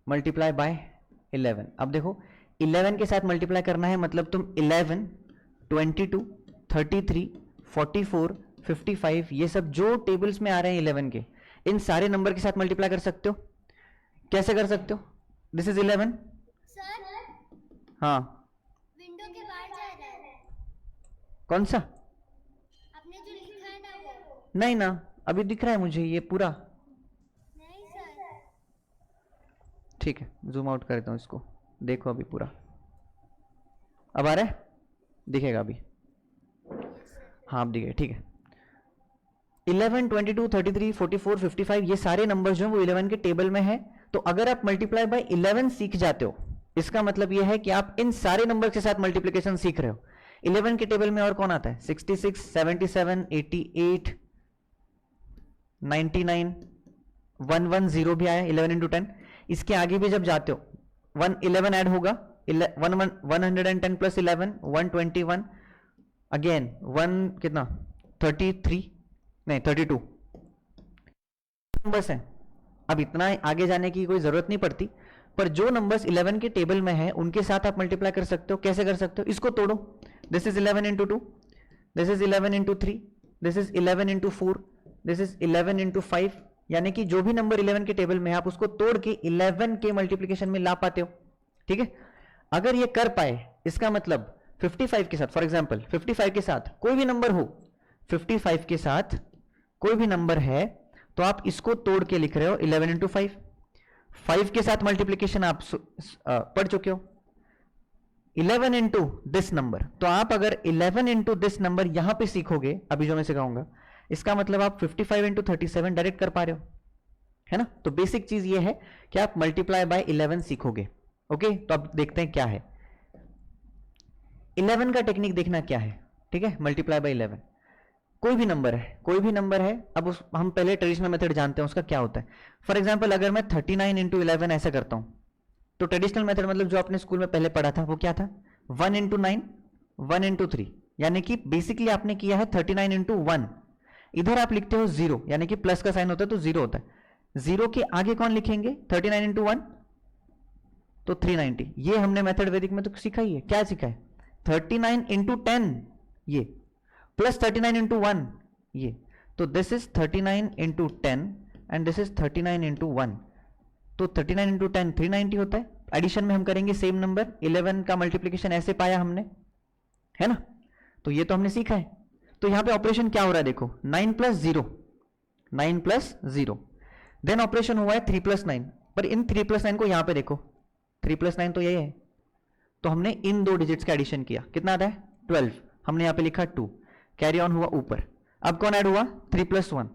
Multiply by 11। अब देखो 11 के साथ मल्टीप्लाई करना है, मतलब तुम 11, 22, 33, 44, 55 ये सब जो टेबल्स में आ रहे हैं 11 के, इन सारे नंबर के साथ मल्टीप्लाई कर सकते हो। कैसे कर सकते हो? This is 11। सर हाँ, विंडो के बाहर जा रहा है। कौन सा? आपने जो लिखा है ना वो। नहीं ना, अभी दिख रहा है मुझे ये पूरा। नहीं सर। ठीक है, जूम आउट करता हूँ इसको, देखो अभी पूरा। अब आ रहा है? दिखेगा अभी? Yes sir. हाँ अब दिखे, ठीक है। 11, 22, 33, 44, 55 ये सारे नंबर जो हैं वो 11 के टेबल में है। तो अगर आप मल्टीप्लाई बाय 11 सीख जाते हो, इसका मतलब यह है कि आप इन सारे नंबर के साथ मल्टीप्लिकेशन सीख रहे हो। 11 के टेबल में और कौन आता है? 66, 77, 88, 99, 110 भी आया 11 इंटू 10। इसके आगे भी जब जाते हो 11 ऐड होगा, 110 प्लस 11 121, अगेन 1 कितना 33 नहीं 32 नंबर्स हैं। अब इतना आगे जाने की कोई जरूरत नहीं पड़ती, पर जो नंबर्स 11 के टेबल में है उनके साथ आप मल्टीप्लाई कर सकते हो। कैसे कर सकते हो? इसको तोड़ो। This is 11 into 2, this is 11 into 3, this is 11 into 4, this is 11 into 5, यानी कि जो भी नंबर 11 के टेबल में है आप उसको तोड़ के 11 के मल्टीप्लिकेशन में ला पाते हो। ठीक है, अगर ये कर पाए इसका मतलब 55 के साथ, फॉर एग्जाम्पल 55 के साथ कोई भी नंबर हो, 55 के साथ कोई भी नंबर है तो आप इसको तोड़ के लिख रहे हो 11 इंटू 5। 5 के साथ मल्टीप्लीकेशन आप पढ़ चुके हो, 11 इंटू दिस नंबर। तो आप अगर 11 इंटू दिस नंबर यहां पे सीखोगे, अभी जो मैं सिखाऊंगा, इसका मतलब आप 55 इंटू 37 डायरेक्ट कर पा रहे हो, है ना। तो बेसिक चीज ये है कि आप मल्टीप्लाई बाय 11 सीखोगे। ओके, तो अब देखते हैं क्या है 11 का टेक्निक, देखना क्या है। ठीक है, मल्टीप्लाई बाय 11 कोई भी नंबर है, कोई भी नंबर है। अब उस हम पहले ट्रेडिशनल मेथड जानते हैं उसका क्या होता है। फॉर एग्जांपल अगर मैं 39 इंटू 11 ऐसा करता हूं, तो ट्रेडिशनल मेथड मतलब जो आपने स्कूल में पहले पढ़ा था वो क्या था? 1 इंटू 9, 1 इंटू 3, यानी कि बेसिकली आपने किया है 39 इंटू 1। इधर आप लिखते हो 0, यानी कि प्लस का साइन होता है तो 0 होता है। 0 के आगे कौन लिखेंगे? 39 इंटू 1 तो 390। ये हमने मेथड वैदिक में तो सीखा ही है। क्या सीखा है? 39 इंटू 10 ये, प्लस 39 इंटू 1 ये, तो this is 39 into 10 and this is 39 into 1। तो 39 इंटू 10 390 होता है। एडिशन में हम करेंगे सेम नंबर, 11 का मल्टीप्लीकेशन ऐसे पाया हमने, है ना। तो ये तो हमने सीखा है। तो यहां पे ऑपरेशन क्या हो रहा है देखो, 9 प्लस 0, 9 प्लस 0, देन ऑपरेशन हुआ है 3 प्लस 9, पर इन 3 प्लस 9 को यहां पे देखो, 3 प्लस 9 तो यही है, तो हमने इन दो डिजिट्स का एडिशन किया, कितना आता है? 12। हमने यहां पे लिखा 2, कैरी ऑन हुआ ऊपर। अब कौन ऐड हुआ? 3 प्लस 1,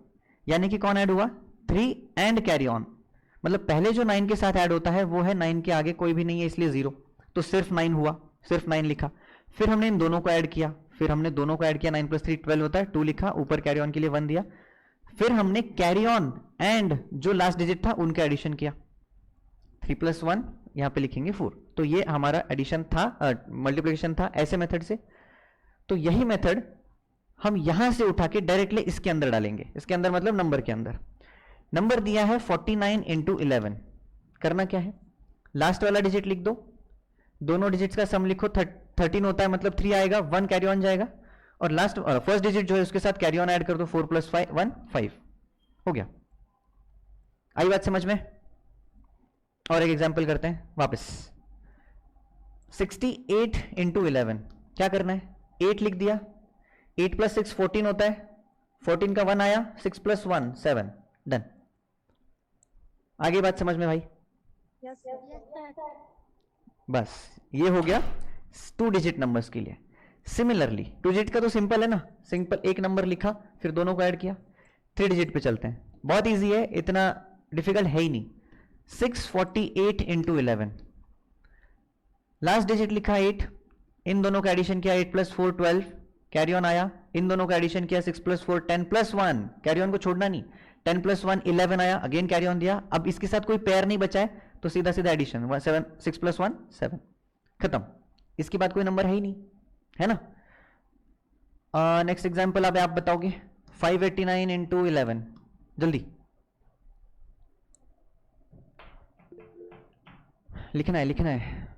यानी कि कौन ऐड हुआ? 3 एंड कैरी ऑन, मतलब पहले जो 9 के साथ ऐड होता है वो है 9 के आगे कोई भी नहीं है इसलिए 0, तो सिर्फ 9 हुआ, सिर्फ 9 लिखा। फिर हमने इन दोनों को ऐड किया, फिर हमने दोनों को ऐड किया, 9 प्लस 3 12 होता है, 2 लिखा, ऊपर कैरी ऑन के लिए 1 दिया। फिर हमने कैरी ऑन एंड जो लास्ट डिजिट था उनका एडिशन किया, 3 प्लस 1 यहां पे लिखेंगे 4। तो ये हमारा एडिशन था, मल्टीप्लिकेशन था ऐसे मेथड से। तो यही मेथड हम यहां से उठा के डायरेक्टली इसके अंदर डालेंगे। इसके अंदर मतलब नंबर के अंदर। नंबर दिया है 49 इंटू 11, करना क्या है? लास्ट वाला डिजिट लिख दो, दोनों डिजिट्स का सम लिखो, 13 होता है मतलब 3 आएगा, 1 कैरी ऑन जाएगा, और लास्ट फर्स्ट डिजिट जो है उसके साथ कैरी ऑन ऐड कर दो, 4 प्लस 5 1 5 हो गया। आई बात समझ में? और एक एग्जाम्पल करते हैं वापस। 68 इंटू 11, क्या करना है? 8 लिख दिया, 8 प्लस 6 14 होता है, 14 का 1 आया, 6 प्लस 1 7, डन। आगे बात समझ में भाई? Yes sir. बस ये हो गया 2 डिजिट नंबर्स के लिए। सिमिलरली 2 डिजिट का तो सिंपल है ना, सिंपल एक नंबर लिखा फिर दोनों को ऐड किया। 3 डिजिट पे चलते हैं, बहुत इजी है, इतना डिफिकल्ट है ही नहीं। 648 इंटू 11, लास्ट डिजिट लिखा 8, इन दोनों का एडिशन किया, 8 प्लस 4 12, कैरी ऑन आया, इन दोनों का एडिशन किया, 6 प्लस 4 10 प्लस 1, कैरी ऑन को छोड़ना नहीं, 10 प्लस 1 11 आया, अगेन कैरी ऑन दिया। अब इसके साथ कोई पेयर नहीं बचा है तो सीधा सीधा एडिशन, 7 6 प्लस 1 7, खत्म। इसके बाद कोई नंबर है ही नहीं, है ना। नेक्स्ट एग्जाम्पल अब आप बताओगे, 589 इंटू 11, जल्दी। लिखना है, लिखना है।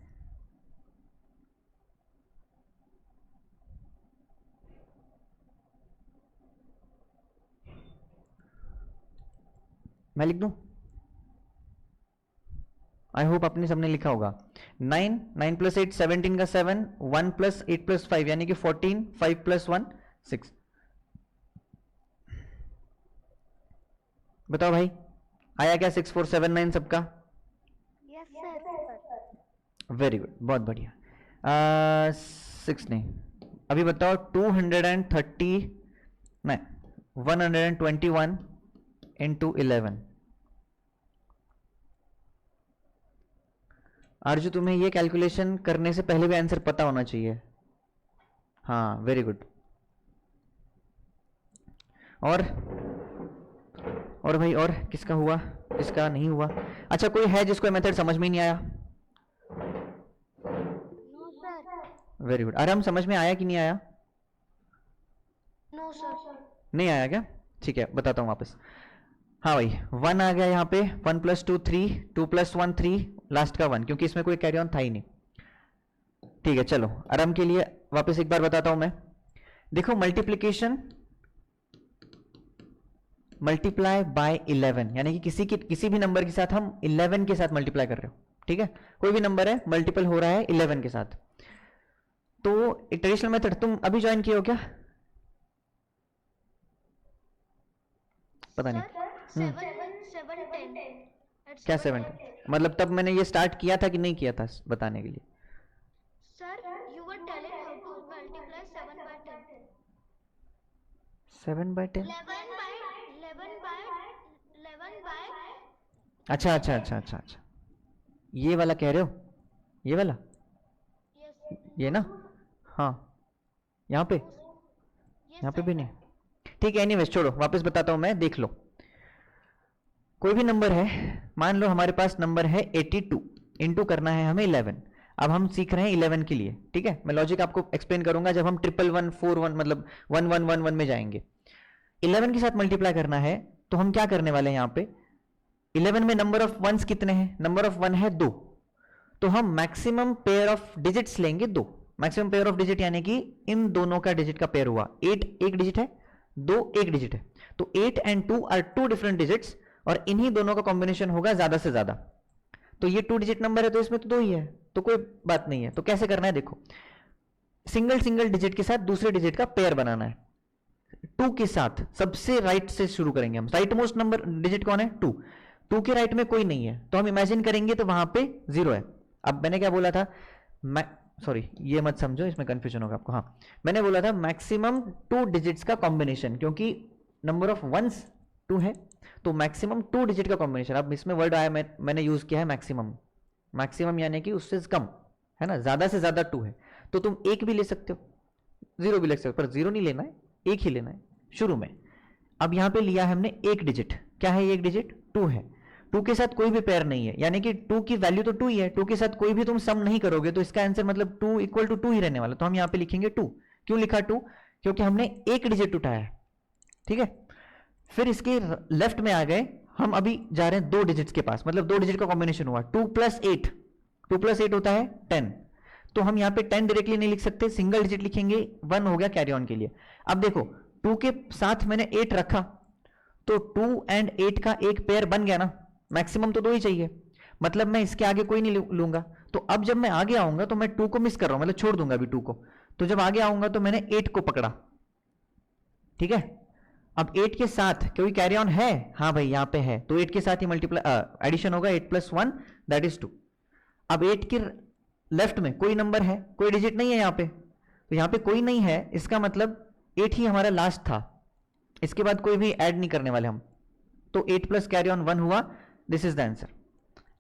मैं लिख दूं? आई होप अपने सबने लिखा होगा। 9, 9 प्लस 8 17 का 7, 1 प्लस 8 प्लस 5 यानी कि 14, 5 प्लस 1 6। बताओ भाई, आया क्या 6479 सबका? Yes sir. वेरी गुड, बहुत बढ़िया। 6 नहीं, अभी बताओ 230 नहीं 121 इंटू 11। आरजू, तुम्हें ये कैलकुलेशन करने से पहले भी आंसर पता होना चाहिए। हाँ, वेरी गुड। और भाई, और किसका हुआ, किसका नहीं हुआ? अच्छा, कोई है जिसको मेथड समझ में नहीं आया? No sir. Very good. आराम, समझ में आया कि नहीं आया? No sir. नहीं आया क्या? ठीक है, बताता हूँ वापस। हाँ भाई, 1 आ गया यहाँ पे, 1 प्लस 2 3, 2 प्लस 1 3, लास्ट का 1, क्योंकि इसमें कोई कैरी ऑन था ही नहीं। ठीक है, चलो आराम के लिए वापस एक बार बताता हूं मैं। देखो, मल्टीप्लीकेशन मल्टीप्लाई बाय 11, यानी कि किसी भी नंबर के साथ हम 11 के साथ मल्टीप्लाई कर रहे हो। ठीक है, कोई भी नंबर है मल्टीपल हो रहा है 11 के साथ। तो एक ट्रेडिशनल मेथड तुम अभी ज्वाइन किए हो क्या? पता नहीं। 7 10। क्या 7? मतलब तब मैंने ये स्टार्ट किया था कि नहीं किया था बताने के लिए? Sir, you were telling how to multiply 7 by 10. 7 bye 10? 11 by अच्छा अच्छा अच्छा अच्छा अच्छा, ये वाला कह रहे हो? ये वाला? yes. ये ना? हाँ, यहाँ पे? Yes यहाँ पे sir. भी नहीं। ठीक है, एनीवेज छोड़ो, वापस बताता हूँ मैं, देख लो। कोई भी नंबर है, मान लो हमारे पास नंबर है 82, इंटू करना है हमें 11। अब हम सीख रहे हैं 11 के लिए। ठीक है, मैं लॉजिक आपको एक्सप्लेन करूंगा जब हम 11141 मतलब 1111 में जाएंगे। 11 के साथ मल्टीप्लाई करना है, तो हम क्या करने वाले हैं यहाँ पे? 11 में नंबर ऑफ वंस कितने हैं? नंबर ऑफ वन है 2, तो हम मैक्सिमम पेयर ऑफ डिजिट्स लेंगे 2। मैक्सिमम पेयर ऑफ डिजिट यानी कि इन दोनों का डिजिट का पेयर हुआ। 8 एक डिजिट है, 2 एक डिजिट है, तो 8 एंड 2 आर 2 डिफरेंट डिजिट्स, और इन्हीं दोनों का कॉम्बिनेशन होगा ज्यादा से ज्यादा। तो ये 2 डिजिट नंबर है, तो इसमें तो 2 ही है, तो कोई बात नहीं है। तो कैसे करना है, देखो, सिंगल डिजिट के साथ दूसरे डिजिट का पेयर बनाना है। 2 के साथ सबसे राइट से शुरू करेंगे हम। राइट मोस्ट नंबर डिजिट कौन है? 2। 2 के राइट में कोई नहीं है, तो हम इमेजिन करेंगे तो वहां पे 0 है। अब मैंने क्या बोला था, सॉरी ये मत समझो, इसमें कंफ्यूजन होगा आपको। हाँ, मैंने बोला था मैक्सिमम 2 डिजिट्स का कॉम्बिनेशन, क्योंकि नंबर ऑफ वंस 2 है, तो मैक्सिमम 2 डिजिट का कॉम्बिनेशन। अब इसमें वर्ड आया, मैंने यूज किया है मैक्सिमम। मैक्सिमम यानी कि उससे कम है ना, ज्यादा से ज्यादा 2 है, तो तुम एक भी ले सकते हो, 0 भी ले सकते हो, पर 0 नहीं लेना है, एक ही लेना है शुरू में। अब यहां पे लिया है हमने एक डिजिट, क्या है ये एक डिजिट? 2 है। 2 के साथ कोई भी पेयर नहीं है, यानी कि 2 की वैल्यू तो 2 ही है। 2 के साथ कोई भी तुम सम नहीं करोगे, तो इसका आंसर मतलब 2 इक्वल टू 2 ही रहने वाला, तो हम यहां पे लिखेंगे 2। क्यों लिखा 2? क्योंकि हमने एक डिजिट उठाया है। ठीक है, फिर इसके लेफ्ट में आ गए हम, अभी जा रहे हैं 2 डिजिट्स के पास, मतलब 2 डिजिट का कॉम्बिनेशन हुआ 2 प्लस 8। 2 प्लस 8 होता है 10, तो हम यहां पे 10 डायरेक्टली नहीं लिख सकते, सिंगल डिजिट लिखेंगे, 1 हो गया कैरी ऑन के लिए। अब देखो, 2 के साथ मैंने 8 रखा, तो 2 एंड 8 का एक पेयर बन गया ना। मैक्सिमम तो 2 ही चाहिए, मतलब मैं इसके आगे कोई नहीं लूंगा। तो अब जब मैं आगे आऊंगा तो मैं 2 को मिस कर रहा हूं, मतलब छोड़ दूंगा अभी 2 को। तो जब आगे आऊंगा तो मैंने 8 को पकड़ा। ठीक है, अब 8 के साथ कोई कैरी ऑन है? हाँ भाई, यहां पे है, तो 8 के साथ ही मल्टीप्लाई एडिशन होगा, 8 प्लस 1 दैट इज 2। अब 8 के लेफ्ट में कोई नंबर है, कोई डिजिट नहीं है यहां पे, तो यहां पे कोई नहीं है, इसका मतलब 8 ही हमारा लास्ट था, इसके बाद कोई भी ऐड नहीं करने वाले हम। तो 8 प्लस कैरी ऑन 1 हुआ, दिस इज द आंसर।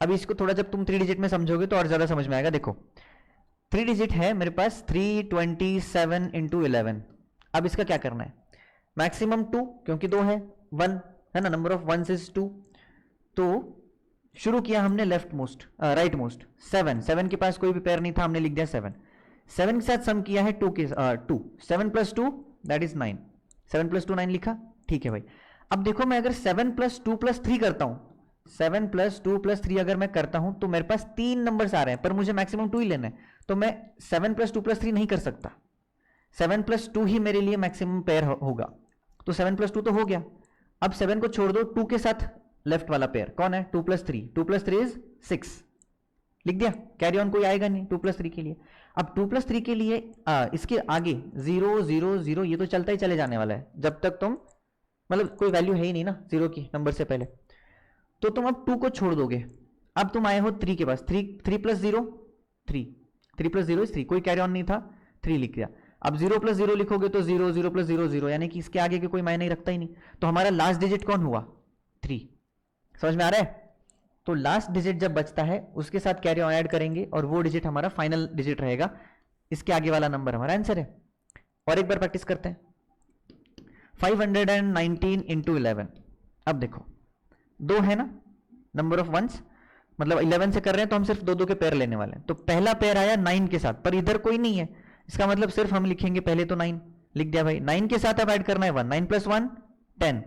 अब इसको थोड़ा जब तुम 3 डिजिट में समझोगे तो और ज्यादा समझ में आएगा। देखो, 3 डिजिट है मेरे पास, 327 इंटू 11। अब इसका क्या करना है? मैक्सिमम 2, क्योंकि 2 है, 1 है ना, नंबर ऑफ वंस इज 2। तो शुरू किया हमने लेफ्ट मोस्ट, राइट मोस्ट 7 के पास कोई भी पेयर नहीं था, हमने लिख दिया 7 के साथ सम किया है 2 के 2, 7 प्लस 2 दैट इज 9, 7 प्लस 2 9 लिखा। ठीक है भाई, अब देखो मैं अगर 7 प्लस 2 प्लस 3 करता हूं 7 प्लस 2 प्लस 3 अगर मैं करता हूं तो मेरे पास 3 नंबर्स आ रहे हैं, पर मुझे मैक्सिमम 2 ही लेना है, तो मैं 7 प्लस 2 प्लस 3 नहीं कर सकता। 7 प्लस 2 ही मेरे लिए मैक्सिमम पेयर होगा, तो 7 प्लस 2 तो हो गया। अब 7 को छोड़ दो, 2 के साथ लेफ्ट वाला पेयर कौन है, 2 प्लस 3, 2 प्लस 3 इज 6, लिख दिया। कैरी ऑन कोई आएगा नहीं 2 प्लस 3 के लिए। अब 2 प्लस 3 के लिए इसके आगे 0 0 0 ये तो चलता ही चले जाने वाला है जब तक तुम, मतलब कोई वैल्यू है ही नहीं ना 0 की नंबर से पहले, तो तुम अब 2 को छोड़ दोगे। अब तुम आए हो 3 के पास, 3 प्लस 0 3, 3 प्लस 0 इज 3, कोई कैरी ऑन नहीं था, 3 लिख दिया। अब 0 प्लस 0 लिखोगे तो 0 0 प्लस 0 0, यानी कि इसके आगे के कोई मायने रखता ही नहीं, तो हमारा लास्ट डिजिट कौन हुआ, 3। समझ में आ रहा है? तो लास्ट डिजिट जब बचता है उसके साथ कैरी ऑन ऐड करेंगे और वो डिजिट हमारा फाइनल डिजिट रहेगा, इसके आगे वाला नंबर हमारा आंसर है। और एक बार प्रैक्टिस करते हैं। 519 इंटू 11, अब देखो 2 है ना नंबर ऑफ वंस, मतलब 11 से कर रहे हैं तो हम सिर्फ 2 2 के पेयर लेने वाले हैं। तो पहला पेयर आया 9 के साथ, पर इधर कोई नहीं है, इसका मतलब सिर्फ हम लिखेंगे पहले तो 9 लिख दिया भाई, 9 के साथ अब ऐड करना है 1, 9 प्लस 1 10,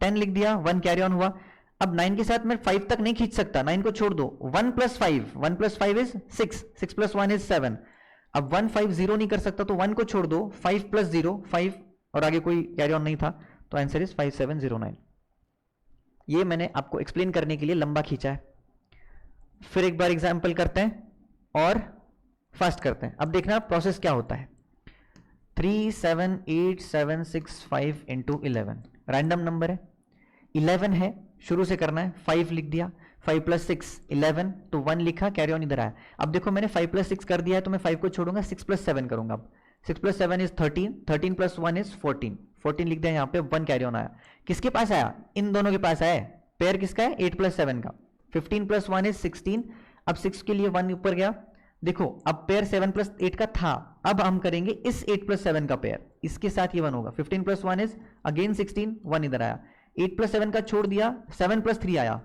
10 लिख दिया, 1 कैरी ऑन हुआ। अब 9 के साथ मैं 5 तक नहीं खींच सकता, 9 को छोड़ दो, 1 plus 5, 1 plus 5 is 6, 6 plus 1 is 7। अब 1 5 0 नहीं कर सकता, तो 1 को छोड़ दो, 5 प्लस 0 5, और आगे कोई कैरी ऑन नहीं था, तो आंसर इज 5709। ये मैंने आपको एक्सप्लेन करने के लिए लंबा खींचा है। फिर एक बार एग्जाम्पल करते हैं और फास्ट करते हैं। अब देखना प्रोसेस क्या होता है। 3 7 8 7 6 5 इंटू 11, रैंडम नंबर है, 11 है, शुरू से करना है, 5 लिख दिया, 5 प्लस 6 11, तो 1 लिखा, कैरी ऑन इधर आया। अब देखो मैंने 5 प्लस 6 कर दिया है, तो मैं 5 को छोड़ूंगा, 6 प्लस 7 करूंगा। अब 6 प्लस 7 इज 13, 13 प्लस 1 इज 14, 14 लिख दिया, यहाँ पे 1 कैरी ऑन आया। किसके पास आया, इन दोनों के पास आया, पेयर किसका है 8 प्लस 7 का। 15 प्लस 1 इज 16, अब 6 के लिए 1 ऊपर गया, देखो अब पेयर 7 प्लस 8 का था, अब हम करेंगे इस 8 प्लस 7 का पेयर, इसके साथ ये 1 होगा। 15 प्लस 1 इज अगेन 16, 1 इधर आया, 8 प्लस 7 का छोड़ दिया, 7 प्लस 3 आया।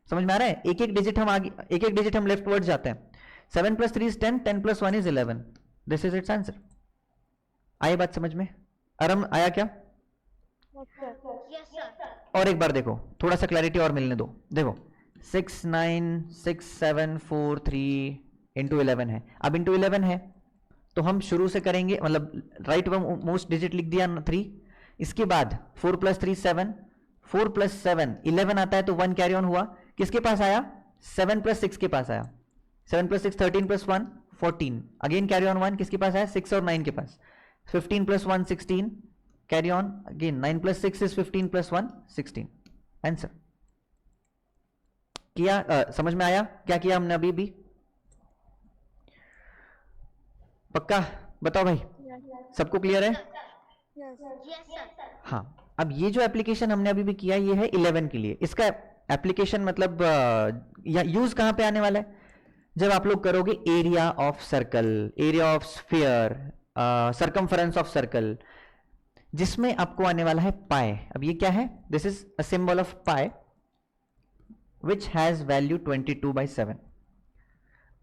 समझ में आ रहा है? एक एक डिजिट हम आगे, एक एक डिजिट हम लेफ्ट वर्ड जाते हैं। 7 plus 3 is 10, 10 plus 1 is 11, this is its answer. आई बात समझ में? आराम आया क्या? Yes, sir. और एक बार देखो, थोड़ा सा क्लैरिटी और मिलने दो। देखो 6 9 6 7 4 3 इंटू 11 है, अब इंटू 11 है तो हम शुरू से करेंगे, मतलब राइट मोस्ट डिजिट लिख दिया 3, इसके बाद 4 प्लस 3 7, 4 प्लस 7 11 आता है, तो 1 कैरी ऑन हुआ, किसके पास आया 7 प्लस 6 के पास आया, 7 plus 6 13 plus 1 14, again carry on 1 किसके पास आया 6 और 9 के पास, 15 plus 1 16, carry on again 9 plus 6 is 15 plus 1 16, answer. किया समझ में आया क्या किया हमने अभी भी? पक्का बताओ भाई, सबको क्लियर है? Yes, sir. हाँ, अब ये जो एप्लीकेशन हमने अभी भी किया ये है 11 के लिए। इसका एप्लीकेशन मतलब या यूज कहां पे आने वाला है, जब आप लोग करोगे area of circle, area of sphere, circumference of circle, जिसमें आपको आने वाला है पाई। अब ये क्या है, this is a symbol of pi which has value 22/7।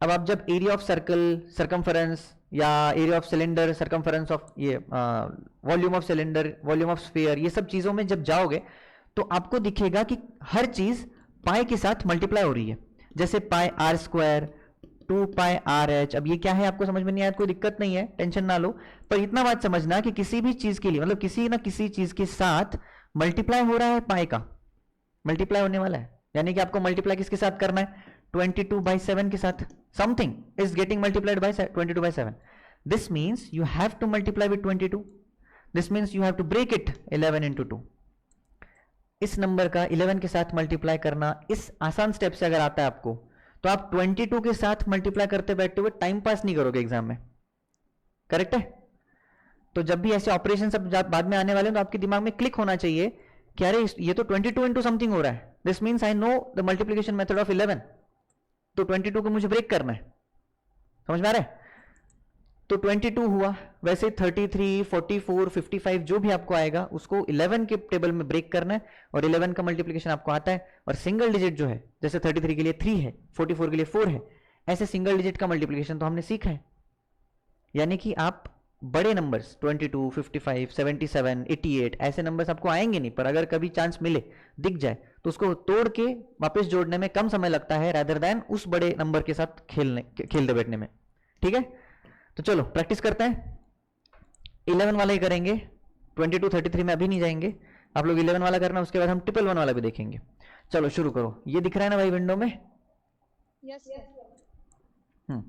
अब आप जब एरिया ऑफ सर्कल, सरकमफरेंस या area of cylinder, circumference of ये volume of cylinder, volume of sphere, ये सब चीजों में जब जाओगे तो आपको दिखेगा कि हर चीज पाई के साथ मल्टीप्लाई हो रही है। जैसे pi r square, 2 pi r h. अब ये क्या है आपको समझ में नहीं आया, कोई दिक्कत नहीं है, टेंशन ना लो, पर इतना बात समझना कि किसी भी चीज के लिए, मतलब किसी ना किसी चीज के साथ मल्टीप्लाई हो रहा है, पाई का मल्टीप्लाई होने वाला है, यानी कि आपको मल्टीप्लाई किसके साथ करना है 22/7 के साथ। Something is getting multiplied by 22/7, this means you have to multiply with 22, this means you have to break it 11 into 2। इस नंबर का 11 के साथ मल्टीप्लाई करना इस आसान स्टेप से अगर आता है आपको, तो आप 22 के साथ मल्टीप्लाई करते बैठते हुए टाइम पास नहीं करोगे एग्जाम में, करेक्ट है? तो जब भी ऐसे ऑपरेशन सब बाद में आने वाले हैं तो आपके दिमाग में क्लिक होना चाहिए कि अरे ये तो 22 into समथिंग हो रहा है, this means I know the multiplication method of 11, तो 22 को मुझे ब्रेक करना है। समझ में आ रहा है? तो 22 हुआ, वैसे 33 44 55 जो भी आपको आएगा उसको 11 के टेबल में ब्रेक करना है, और 11 का मल्टीप्लिकेशन आपको आता है, और सिंगल डिजिट जो है, जैसे 33 के लिए 3 है, 44 के लिए 4 है, ऐसे सिंगल डिजिट का मल्टीप्लिकेशन तो हमने सीखा है। यानी कि आप बड़े नंबर्स 22 55 77 88 ऐसे नंबर्स आपको आएंगे नहीं, पर अगर कभी चांस मिले, दिख जाए, तो तो उसको तोड़ के वापस जोड़ने में कम समय लगता है रादर देन उस बड़े नंबर के साथ खेलते बैठने में। ठीक है, तो चलो प्रैक्टिस करते हैं। 11 वाला ही करेंगे, 22 33 में अभी नहीं जाएंगे। आप लोग 11 वाला करना, उसके बाद हम 111 वाला भी देखेंगे। चलो शुरू करो। ये दिख रहा है ना भाई विंडो में? Yes sir. Hmm,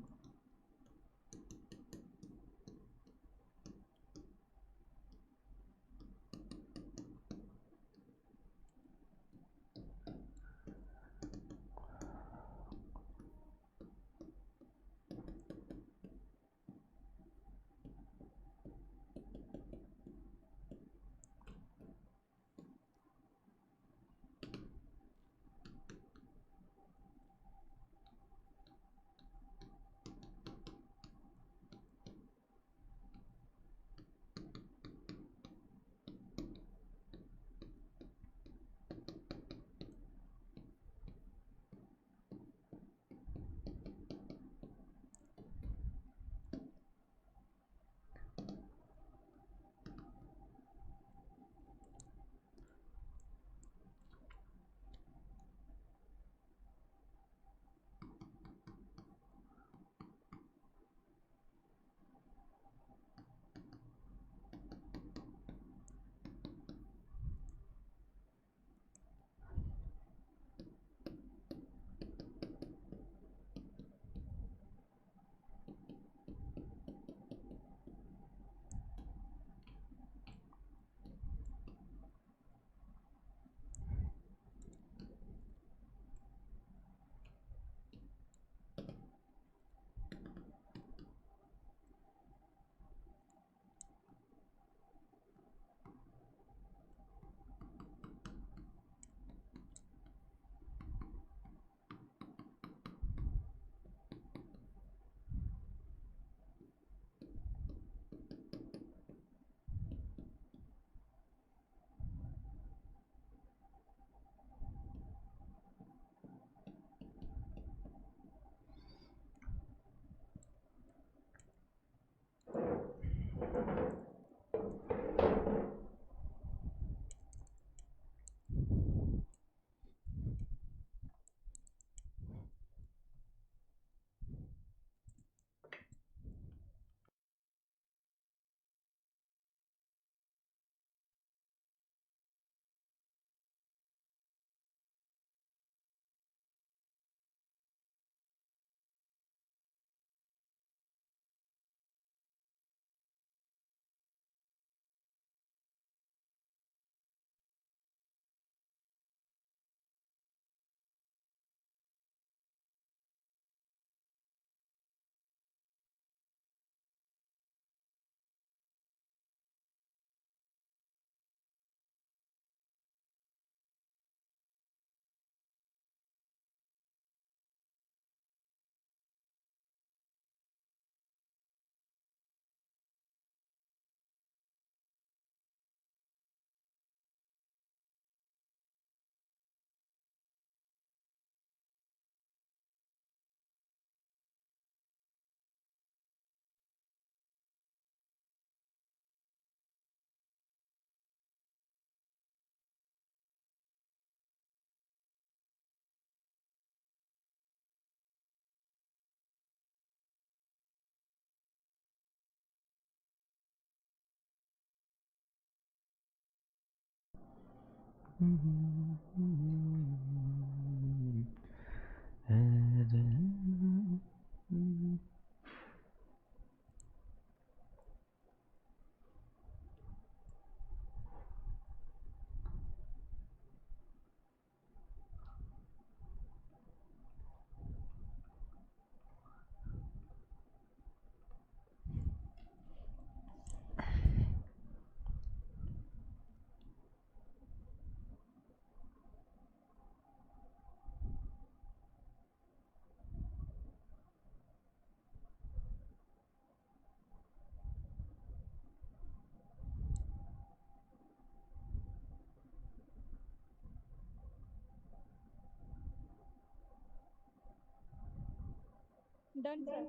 done sir.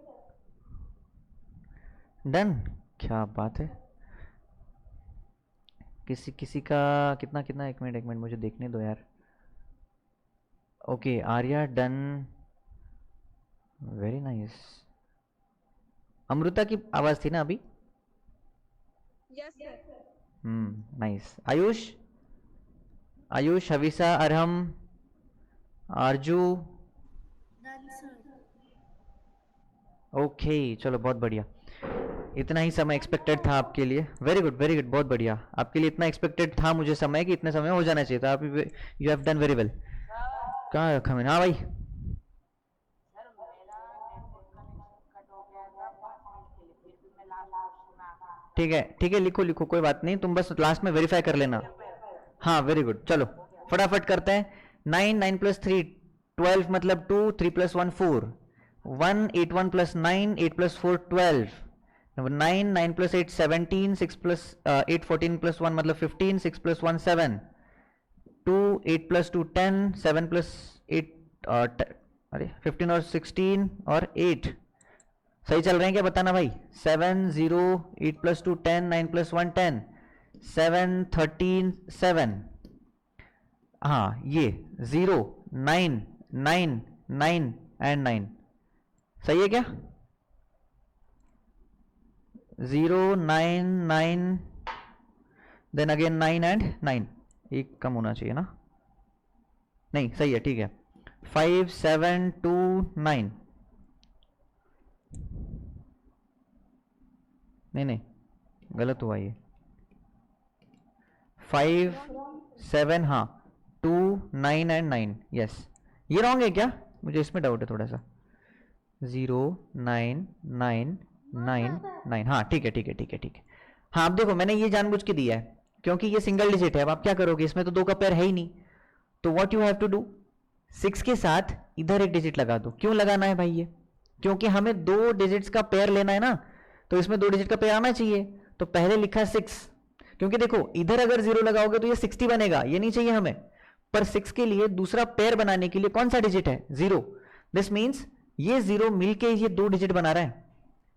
Done. क्या बात है। किसी किसी का कितना कितना, एक मिनट मुझे देखने दो यार। Okay Arya done, very nice. Amrita की आवाज थी ना अभी? Yes, sir. Nice. Ayush, Ayush, Havisa, Arham, Aarzoo. Done, sir. Okay चलो बहुत बढ़िया। इतना ही समय एक्सपेक्टेड था आपके लिए। वेरी गुड वेरी गुड, बहुत बढ़िया। आपके लिए इतना एक्सपेक्टेड था मुझे समय कि इतने समय हो जाना चाहिए था। आप you have done very well. कहाँ रखा मैंने? हाँ भाई। ठीक है लिखो लिखो, कोई बात नहीं, तुम बस लास्ट में वेरीफाई कर लेना। हाँ वेरी गुड, चलो फटाफट करते हैं। 9 9 + 3 12, मतलब 2, 3 + 1 4, 1 8 1 + 9 8 + 4 12, 9 9 + 8 17, 6 + 8 14 + 1 मतलब 15, 6 + 1 7, 2 8 + 2 10, 7 + 8 अरे 15 और 16 और 8 सही चल रहे हैं क्या बताना भाई? 7 0 8 + 2 10, 9 + 1 10, 7 13 7। हाँ ये 0 9 9 9 एंड 9 सही है क्या? 0 9 9 देन अगेन 9 एंड 9, एक कम होना चाहिए ना? नहीं सही है, ठीक है। 5 7 2 9, नहीं नहीं गलत हुआ ये। 5 7 हाँ 2 9 एंड 9, यस। ये रॉन्ग है क्या? मुझे इसमें डाउट है थोड़ा सा। 0 9 9 9 9, हाँ ठीक है ठीक है ठीक है ठीक है। हाँ अब देखो मैंने ये जानबूझ के दिया है क्योंकि ये सिंगल डिजिट है। अब आप क्या करोगे, इसमें तो 2 का पेयर है ही नहीं, तो what you have to do, 6 के साथ इधर एक डिजिट लगा दो। क्यों लगाना है भाई ये? क्योंकि हमें 2 डिजिट्स का पेयर लेना है ना, तो इसमें 2 डिजिट का पेयर आना चाहिए। तो पहले लिखा 6, क्योंकि देखो इधर अगर 0 लगाओगे तो ये 60 बनेगा, ये नहीं चाहिए हमें। पर 6 के लिए दूसरा पेयर बनाने के लिए कौन सा डिजिट है? 0। दिस मीन्स ये 0 मिलके ये 2 डिजिट बना रहा है,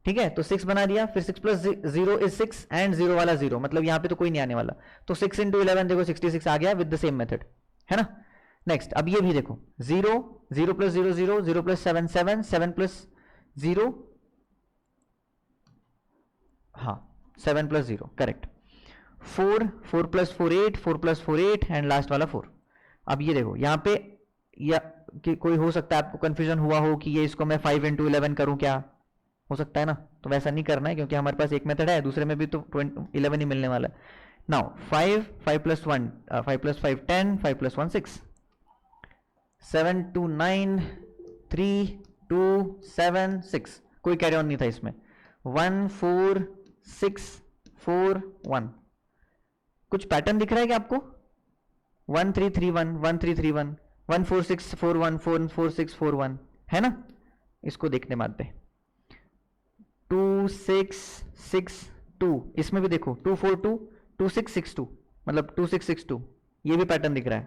ठीक है। तो 6 बना दिया, फिर 6 + 0 इज 6 एंड 0 वाला 0, मतलब यहाँ पे तो कोई नहीं आने वाला। तो 6 × 11 देखो 66 आ गया विद द सेम मेथड, है ना। नेक्स्ट अब ये भी देखो 0 0 + 0 0, 0 + 7 7, 7 + 0, हाँ 7 + 0 करेक्ट। 4 4 + 4 8, 4 + 4 8 एंड लास्ट वाला 4। अब ये देखो यहाँ पे या कि कोई हो सकता है आपको कंफ्यूजन हुआ हो कि ये इसको मैं 5 × 11 करूँ क्या, हो सकता है ना। तो वैसा नहीं करना है क्योंकि हमारे पास एक मेथड है, दूसरे में भी तो 11 ही मिलने वाला है। नाउ 5 5 + 1 5 + 5 10, 5 + 1 6, 7 2 9 3 2 7 6, कोई कैरी ऑन नहीं था इसमें। 1 4 6 4 1, कुछ पैटर्न दिख रहा है क्या आपको? 1 3 3 1 1 3 3 1 1 4 6 4 1 4 4 6 4 1, है ना। इसको देखने बाद पे 2 6 6 2, इसमें भी देखो 2 4 2 2 6 6 2, मतलब 2 6 6 2, ये भी पैटर्न दिख रहा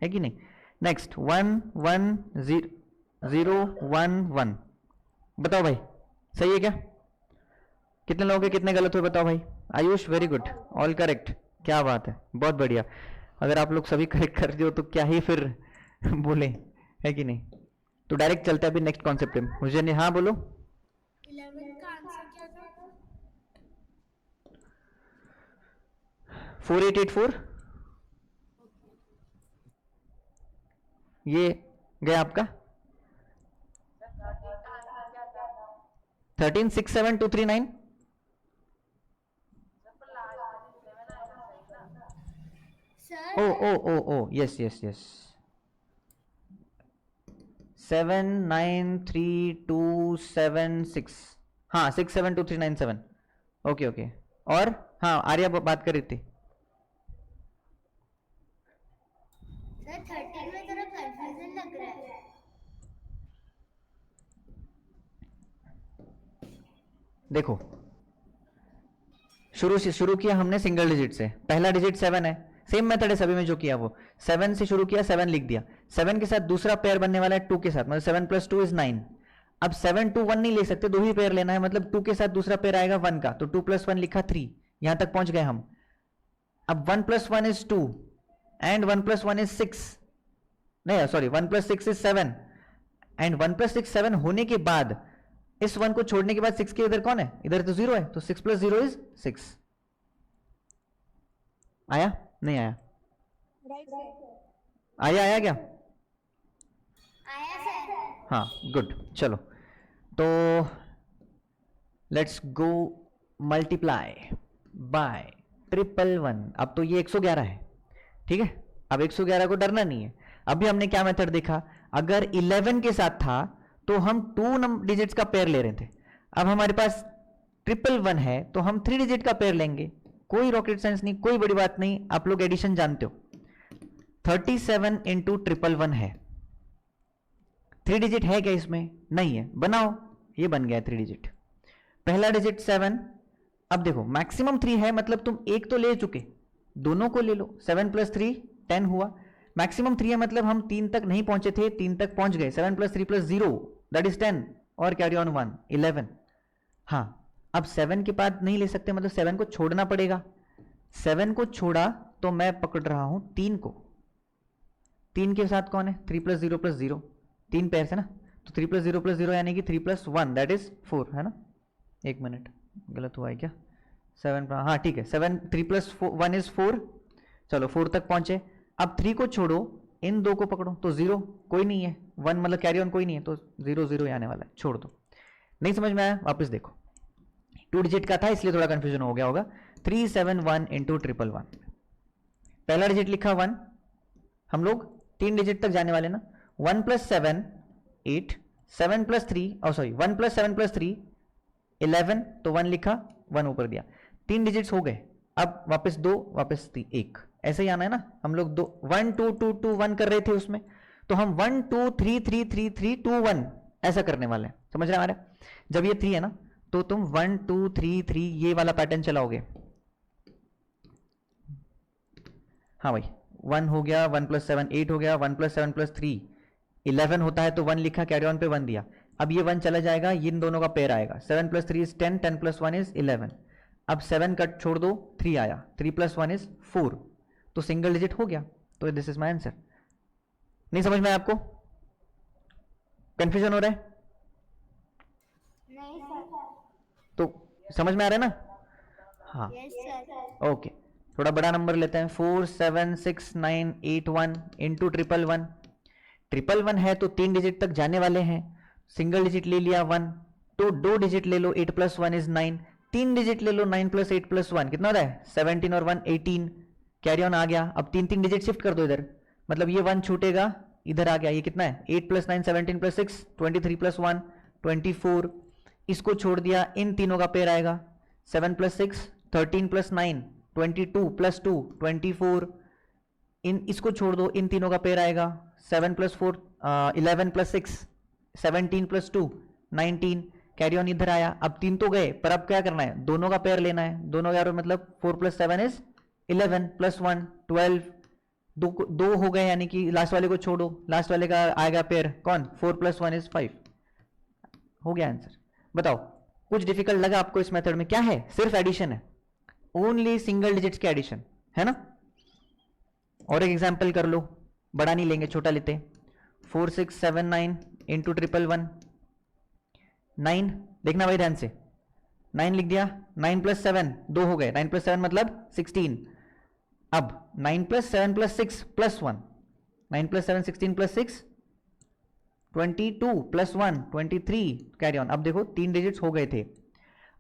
है कि नहीं। नेक्स्ट 1 1 0 1 1, बताओ भाई सही है क्या? कितने लोगों के कितने गलत हुए बताओ भाई। Ayush very good, all correct, क्या बात है, बहुत बढ़िया। अगर आप लोग सभी करेक्ट कर दियो तो क्या ही फिर बोले, है कि नहीं। तो डायरेक्ट चलते हैं अभी नेक्स्ट कॉन्सेप्ट में। मुझे नहीं, हाँ बोलो। 11 का आंसर क्या था? 4884, ये गया आपका 13 6 7 2 3 9। Sir, oh oh oh oh yes yes yes, 7 9 3 2 7 6, हाँ 6 7 2 3 9 7, ओके ओके। और हाँ आर्या बात कर रही थी। सर 13 में थोड़ा कंफ्यूजन लग रहा है। देखो शुरू किया हमने सिंगल डिजिट से, पहला डिजिट 7 है, सेम मेथड है सभी में जो किया वो। 7 से शुरू किया, 7 लिख दिया, 7 के साथ दूसरा पेयर बनने वाला है 2 के साथ, मतलब 7 + 2 = 9। अब 7 2 1 नहीं ले सकते, 2 ही पेयर लेना है, मतलब 2 के साथ दूसरा पेयर आएगा 1 का, तो 2 + 1 लिखा 3, यहां तक पहुंच गए हम। अब 1 + 1 = 2 एंड 1 + 1 = 6, नहीं sorry, 1 plus 6 is 7 and 1 plus 6 7 होने के बाद इस 1 को छोड़ने के बाद 6 के इधर कौन है, इधर तो 0 है, तो 6 प्लस 0 इज 6। आया नहीं आया? Right, sir. आया क्या? आया सर। हाँ गुड, चलो तो लेट्स गो मल्टीप्लाई बाय 111। अब तो ये 111 है, ठीक है। अब 111 को डरना नहीं है। अभी हमने क्या मेथड देखा, अगर 11 के साथ था तो हम 2 डिजिट्स का पेयर ले रहे थे। अब हमारे पास 111 है तो हम 3 डिजिट का पेयर लेंगे। कोई रॉकेट साइंस नहीं, कोई बड़ी बात नहीं, आप लोग एडिशन जानते हो। 37 इंटू 111 है। 3 डिजिट है क्या इसमें? नहीं है, बनाओ। ये बन गया 3 डिजिट। पहला डिजिट 7। अब देखो मैक्सिमम 3 है, मतलब तुम एक तो ले चुके, दोनों को ले लो। 7 प्लस 3 10 हुआ। मैक्सिमम 3 है मतलब हम 3 तक नहीं पहुंचे थे, 3 तक पहुंच गए। 7 प्लस 3 प्लस 0 दैट इज 10 और कैरी ऑन 1 11। हाँ, अब 7 के बाद नहीं ले सकते, मतलब 7 को छोड़ना पड़ेगा। 7 को छोड़ा तो मैं पकड़ रहा हूं 3 को। 3 के साथ कौन है? 3 प्लस 0 प्लस 0, 3 पेयर है ना, तो 3 प्लस 0 प्लस 0 यानी कि 3 प्लस 1 दैट इज 4 है ना। एक मिनट, गलत हुआ है क्या? 7, हाँ ठीक है, 7 3 प्लस 1 इज 4। चलो 4 तक पहुंचे। अब 3 को छोड़ो, इन 2 को पकड़ो तो 0 कोई नहीं है, 1 मतलब कैरी ऑन कोई नहीं है, तो 0 0 आने वाला है, छोड़ दो। नहीं समझ में आया? वापस देखो, 2 डिजिट का था इसलिए थोड़ा कंफ्यूजन हो गया होगा। 371 इंटू 111। पहला डिजिट लिखा 1, हम लोग 3 डिजिट तक जाने वाले ना। 1 plus 7 8, 7 plus 3 sorry 1 plus 7 plus 3 11, तो 1 लिखा, 1 ऊपर दिया। 3 डिजिट्स हो गए। अब वापस 2, वापस 3 1, ऐसे ही आना है ना। हम लोग 2 1 2 2 2 1 कर रहे थे उसमें, तो हम 1 2 3 3 3 3 2 1 ऐसा करने वाले हैं। समझ रहे हमारे? जब ये 3 है ना तो तुम 1 2 3 3 ये वाला पैटर्न चलाओगे। हाँ भाई, 1 हो गया, 1 प्लस 7 8 हो गया, 1 प्लस 7 प्लस 3 11 होता है, तो 1 लिखा, कैरी ऑन पे 1 दिया। अब ये 1 चला जाएगा, इन दोनों का पेयर आएगा। 7 प्लस 3 इज 10, 10 प्लस 1 इज 11। अब 7 कट छोड़ दो, 3 आया, 3 प्लस 1 इज 4, तो सिंगल डिजिट हो गया। तो दिस इज माई आंसर। नहीं समझ में आया आपको? कंफ्यूजन हो रहा है? नहीं सर। तो समझ में आ रहा है ना? हाँ यस सर। ओके। थोड़ा बड़ा नंबर लेते हैं। 4 7 6 9 8 1 इंटू 111। 111 है तो 3 डिजिट तक जाने वाले हैं, सिंगल डिजिट ले लिया 1, तो 2 डिजिट ले लो, 8 प्लस 1 इज 9, 3 डिजिट ले लो, 9 प्लस 8 प्लस 1 कितना होता है? 17 और 1 18, कैरी ऑन आ गया। अब 3 डिजिट शिफ्ट कर दो इधर, मतलब ये 1 छूटेगा, इधर आ गया। ये कितना है? 8 प्लस 9 17 प्लस 6 23 प्लस 1 24। इसको छोड़ दिया, इन तीनों का पेयर आएगा। 7 प्लस 6 13 प्लस 9 22 प्लस 2 24। इन इसको छोड़ दो, इन तीनों का पेयर आएगा। 7 plus 4 11 plus 6 17 plus 2 19, carry on इधर आया। अब 3 तो गए, पर अब क्या करना है? दोनों का पेयर लेना है। दोनों का मतलब 4 प्लस 7 इज 11 प्लस 1 12, दो हो गए, यानी कि लास्ट वाले को छोड़ो, लास्ट वाले का आएगा पेयर कौन? 4 प्लस 1 इज 5। हो गया आंसर। बताओ, कुछ डिफिकल्ट लगा आपको इस मेथड में? क्या है? सिर्फ एडिशन है, ओनली सिंगल डिजिट्स के एडिशन है ना। और एक एग्जाम्पल कर लो, बड़ा नहीं लेंगे, छोटा लेते हैं। 4 6 7 9 इंटू 111 9, देखना भाई ध्यान से। 9 लिख दिया, 9 प्लस 7 2 हो गए, 9 प्लस 7 मतलब 16। अब 9 plus 7 plus 6 plus 1, 9 plus 7 16 plus 6 22 plus 1 23, carry on. अब देखो 3 डिजिट्स हो गए थे।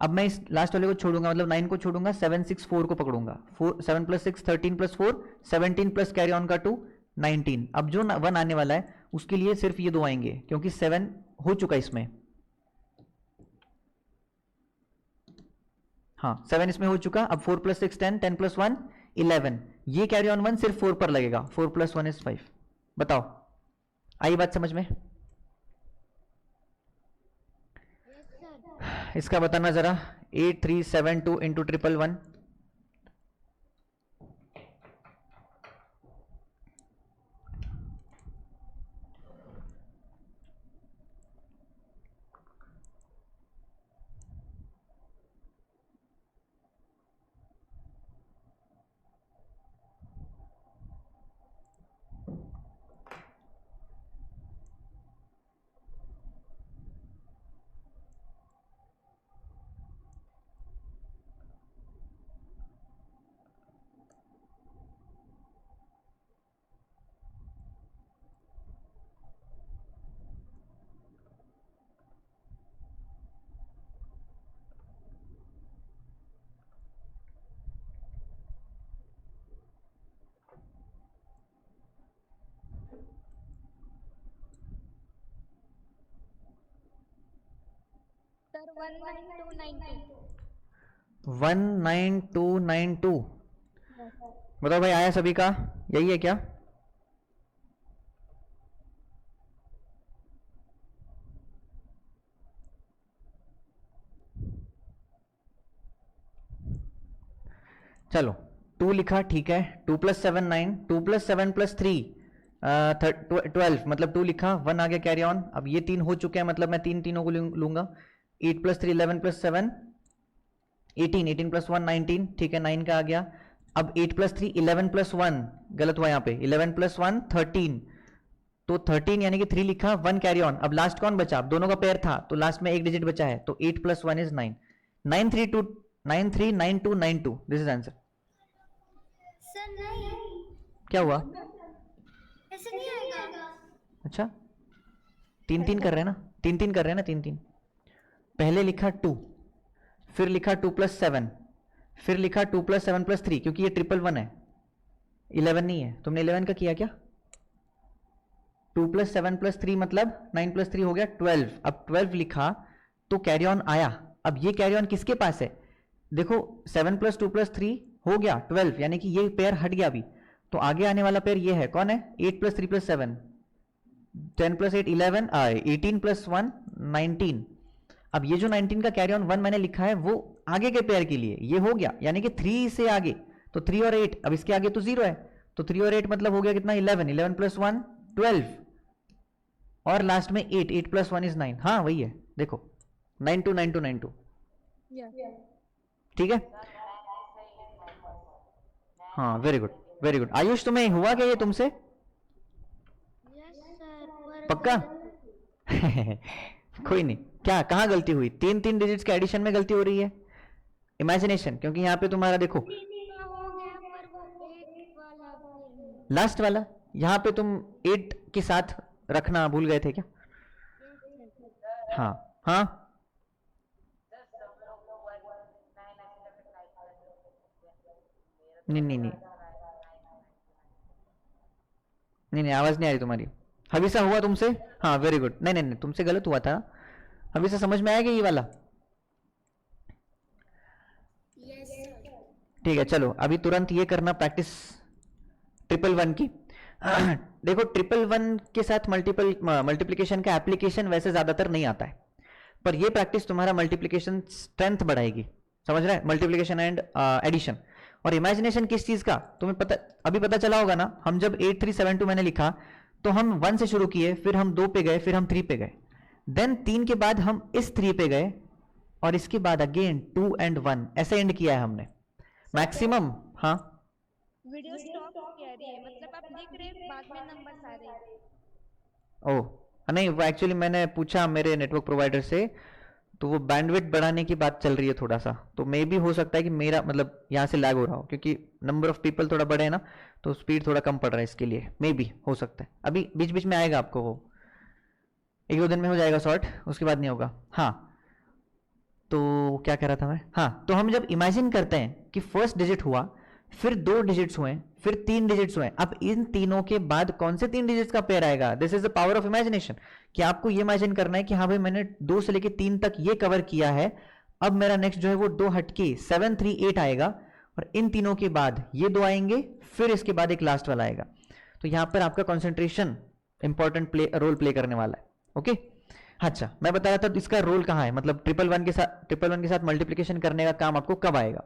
अब मैं इस लास्ट वाले को छोड़ूंगा, मतलब 9 को छोड़ूंगा, 7 6 4 को पकड़ूंगा। 7 plus 6 13 plus 4 17 plus carry on का 2 19। अब जो 1 आने वाला है उसके लिए सिर्फ ये 2 आएंगे, क्योंकि 7 हो चुका इसमें। हाँ 7 इसमें हो चुका। अब 4 प्लस 6 10, 10 प्लस 1 11, ये कैरी ऑन 1 सिर्फ 4 पर लगेगा। 4 प्लस 1 इज 5। बताओ, आई बात समझ में? Yes sir. इसका बताना जरा। 8372 इंटू 111। Sir, 19292. 19292। Yes. बताओ भाई, आया सभी का? यही है क्या? चलो, 2 लिखा, ठीक है। 2 + 7 9, 2 + 7 + 3 12, मतलब 2 लिखा, 1 आ गया कैरी ऑन। अब ये 3 हो चुके हैं, मतलब मैं तीनों को लूंगा। 8 + 3 11 + 7 18, 18 + 1 19, ठीक है, 9 का आ गया। अब 8 + 3 11 + 1, गलत हुआ यहाँ पे, 11 + 1 13, तो 13 यानी कि 3 लिखा, 1 कैरी ऑन। अब लास्ट कौन बचा? अब दोनों का पेयर था तो लास्ट में एक डिजिट बचा है, तो 8 + 1 = 9। 939292, दिस इज आंसर। सर नहीं, क्या हुआ? ऐसे नहीं आएगा। अच्छा, 3 3 कर रहे हैं ना, 3 3 कर रहे हैं ना, 3 3। पहले लिखा 2, फिर लिखा 2 + 7, फिर लिखा 2 + 7 + 3, क्योंकि ये 111 है, 11 नहीं है। तुमने 11 का किया क्या? 2 + 7 + 3 मतलब 9 + 3 हो गया 12। अब 12 लिखा तो कैरी ऑन आया। अब ये कैरी ऑन किसके पास है? देखो, 7 + 2 + 3 हो गया 12, यानी कि ये पेयर हट गया अभी। तो आगे आने वाला पेयर ये है, कौन है? 8 + 3 + 7, 10 + 8 11, 18 + 1 19। अब ये जो 19 का कैरी ऑन 1 मैंने लिखा है वो आगे के पेयर के लिए ये हो गया, यानी कि 3 से आगे, तो 3 और 8, अब इसके आगे तो 0 है, तो 3 और 8 मतलब हो गया कितना? 11, 11 + 1 12, और लास्ट में 8, 8 + 1 = 9। हाँ वही है, देखो, 929292। Yeah. ठीक है, हाँ, very good, very good. Ayush, तुम्हें हुआ क्या ये तुमसे? यस सर, पर पक्का? कोई नहीं, क्या कहाँ गलती हुई? 3 3 डिजिट्स के एडिशन में गलती हो रही है, इमेजिनेशन, क्योंकि यहाँ पे तुम्हारा देखो का हो गया, पर वो 8 वाला फिर नहीं। लास्ट वाला, यहाँ पे तुम 8 के साथ रखना भूल गए थे क्या? Yes, sir. हाँ, हाँ, नहीं नहीं नहीं नहीं नहीं, आवाज नहीं आ रही तुम्हारी। हविसा, हुआ तुमसे? हाँ, वेरी गुड। नहीं नहीं नहीं, तुमसे गलत हुआ था। हविसा, समझ में आएगा ये वाला? Yes sir. ठीक है, चलो अभी तुरंत ये करना प्रैक्टिस, 111 की। देखो, 111 के साथ मल्टीप्लिकेशन का एप्लीकेशन वैसे ज्यादातर नहीं आता है, पर ये प्रैक्टिस तुम्हारा मल्टीप्लिकेशन स्ट्रेंथ बढ़ाएगी। समझ रहे हैं? मल्टीप्लिकेशन एंड एडिशन और इमेजिनेशन किस चीज का तुम्हें पता, अभी पता चला होगा ना। हम जब 8372 मैंने लिखा तो हम 1 से शुरू किए, फिर हम 2 पे गए, फिर हम 3 पे गए, देन 3 के बाद हम इस 3 पे गए, और इसके बाद अगेन 2 and 1, ऐसे एंड किया है हमने मैक्सिमम। हाँ, वीडियो स्टॉप कह रही है, मतलब आप लिख रहे हैं, बाद में नंबर्स आ रहे हैं। ओह, नहीं, वो एक्चुअली मैंने पूछा मेरे नेटवर्क प्रोवाइडर से, तो वो बैंडविड्थ बढ़ाने की बात चल रही है थोड़ा सा, तो मे भी हो सकता है कि मेरा मतलब यहाँ से लैग हो रहा हो, क्योंकि नंबर ऑफ पीपल थोड़ा बड़े है ना, तो स्पीड थोड़ा कम पड़ रहा है इसके लिए, मे भी हो सकता है। अभी बीच बीच में आएगा आपको वो, 1 2 दिन में हो जाएगा सॉर्ट, उसके बाद नहीं होगा। हाँ, तो क्या कह रहा था मैं? हाँ, तो हम जब इमेजिन करते हैं कि फर्स्ट डिजिट हुआ, फिर 2 डिजिट्स हुए, फिर 3 डिजिट्स हुए, अब इन तीनों के बाद कौन से 3 डिजिट्स का पेयर आएगा? This is the power of imagination, कि आपको ये इमेजिन करना है कि हाँ भाई, मैंने 2 से लेके 3 तक ये कवर किया है, अब मेरा नेक्स्ट जो है वो 2 हटके 7 3 8 आएगा, और इन तीनों के बाद ये 2 आएंगे, फिर इसके बाद एक लास्ट वाला आएगा। तो यहाँ पर आपका कॉन्सेंट्रेशन इंपॉर्टेंट रोल प्ले करने वाला है। ओके, अच्छा, मैं बता रहा था इसका रोल कहाँ है, मतलब 111 के साथ मल्टीप्लिकेशन करने का काम आपको कब आएगा?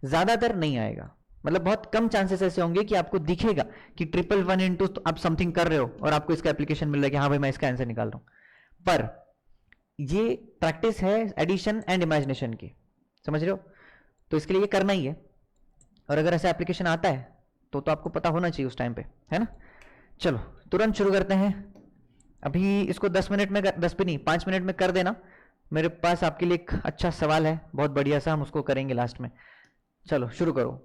ज्यादातर नहीं आएगा, मतलब बहुत कम चांसेस ऐसे होंगे कि आपको दिखेगा कि 111 इंटू आप समथिंग कर रहे हो और आपको इसका एप्लीकेशन मिल रहा है कि हाँ भाई मैं इसका आंसर निकाल रहा हूं। पर ये प्रैक्टिस है एडिशन एंड इमेजिनेशन की, समझ रहे हो? तो इसके लिए ये करना ही है, और अगर ऐसा एप्लीकेशन आता है तो आपको पता होना चाहिए उस टाइम पे, है ना? चलो तुरंत शुरू करते हैं। अभी इसको 10 मिनट में 10 भी नहीं, 5 मिनट में कर देना। मेरे पास आपके लिए एक अच्छा सवाल है, बहुत बढ़िया सा, हम उसको करेंगे लास्ट में। चलो शुरू करो।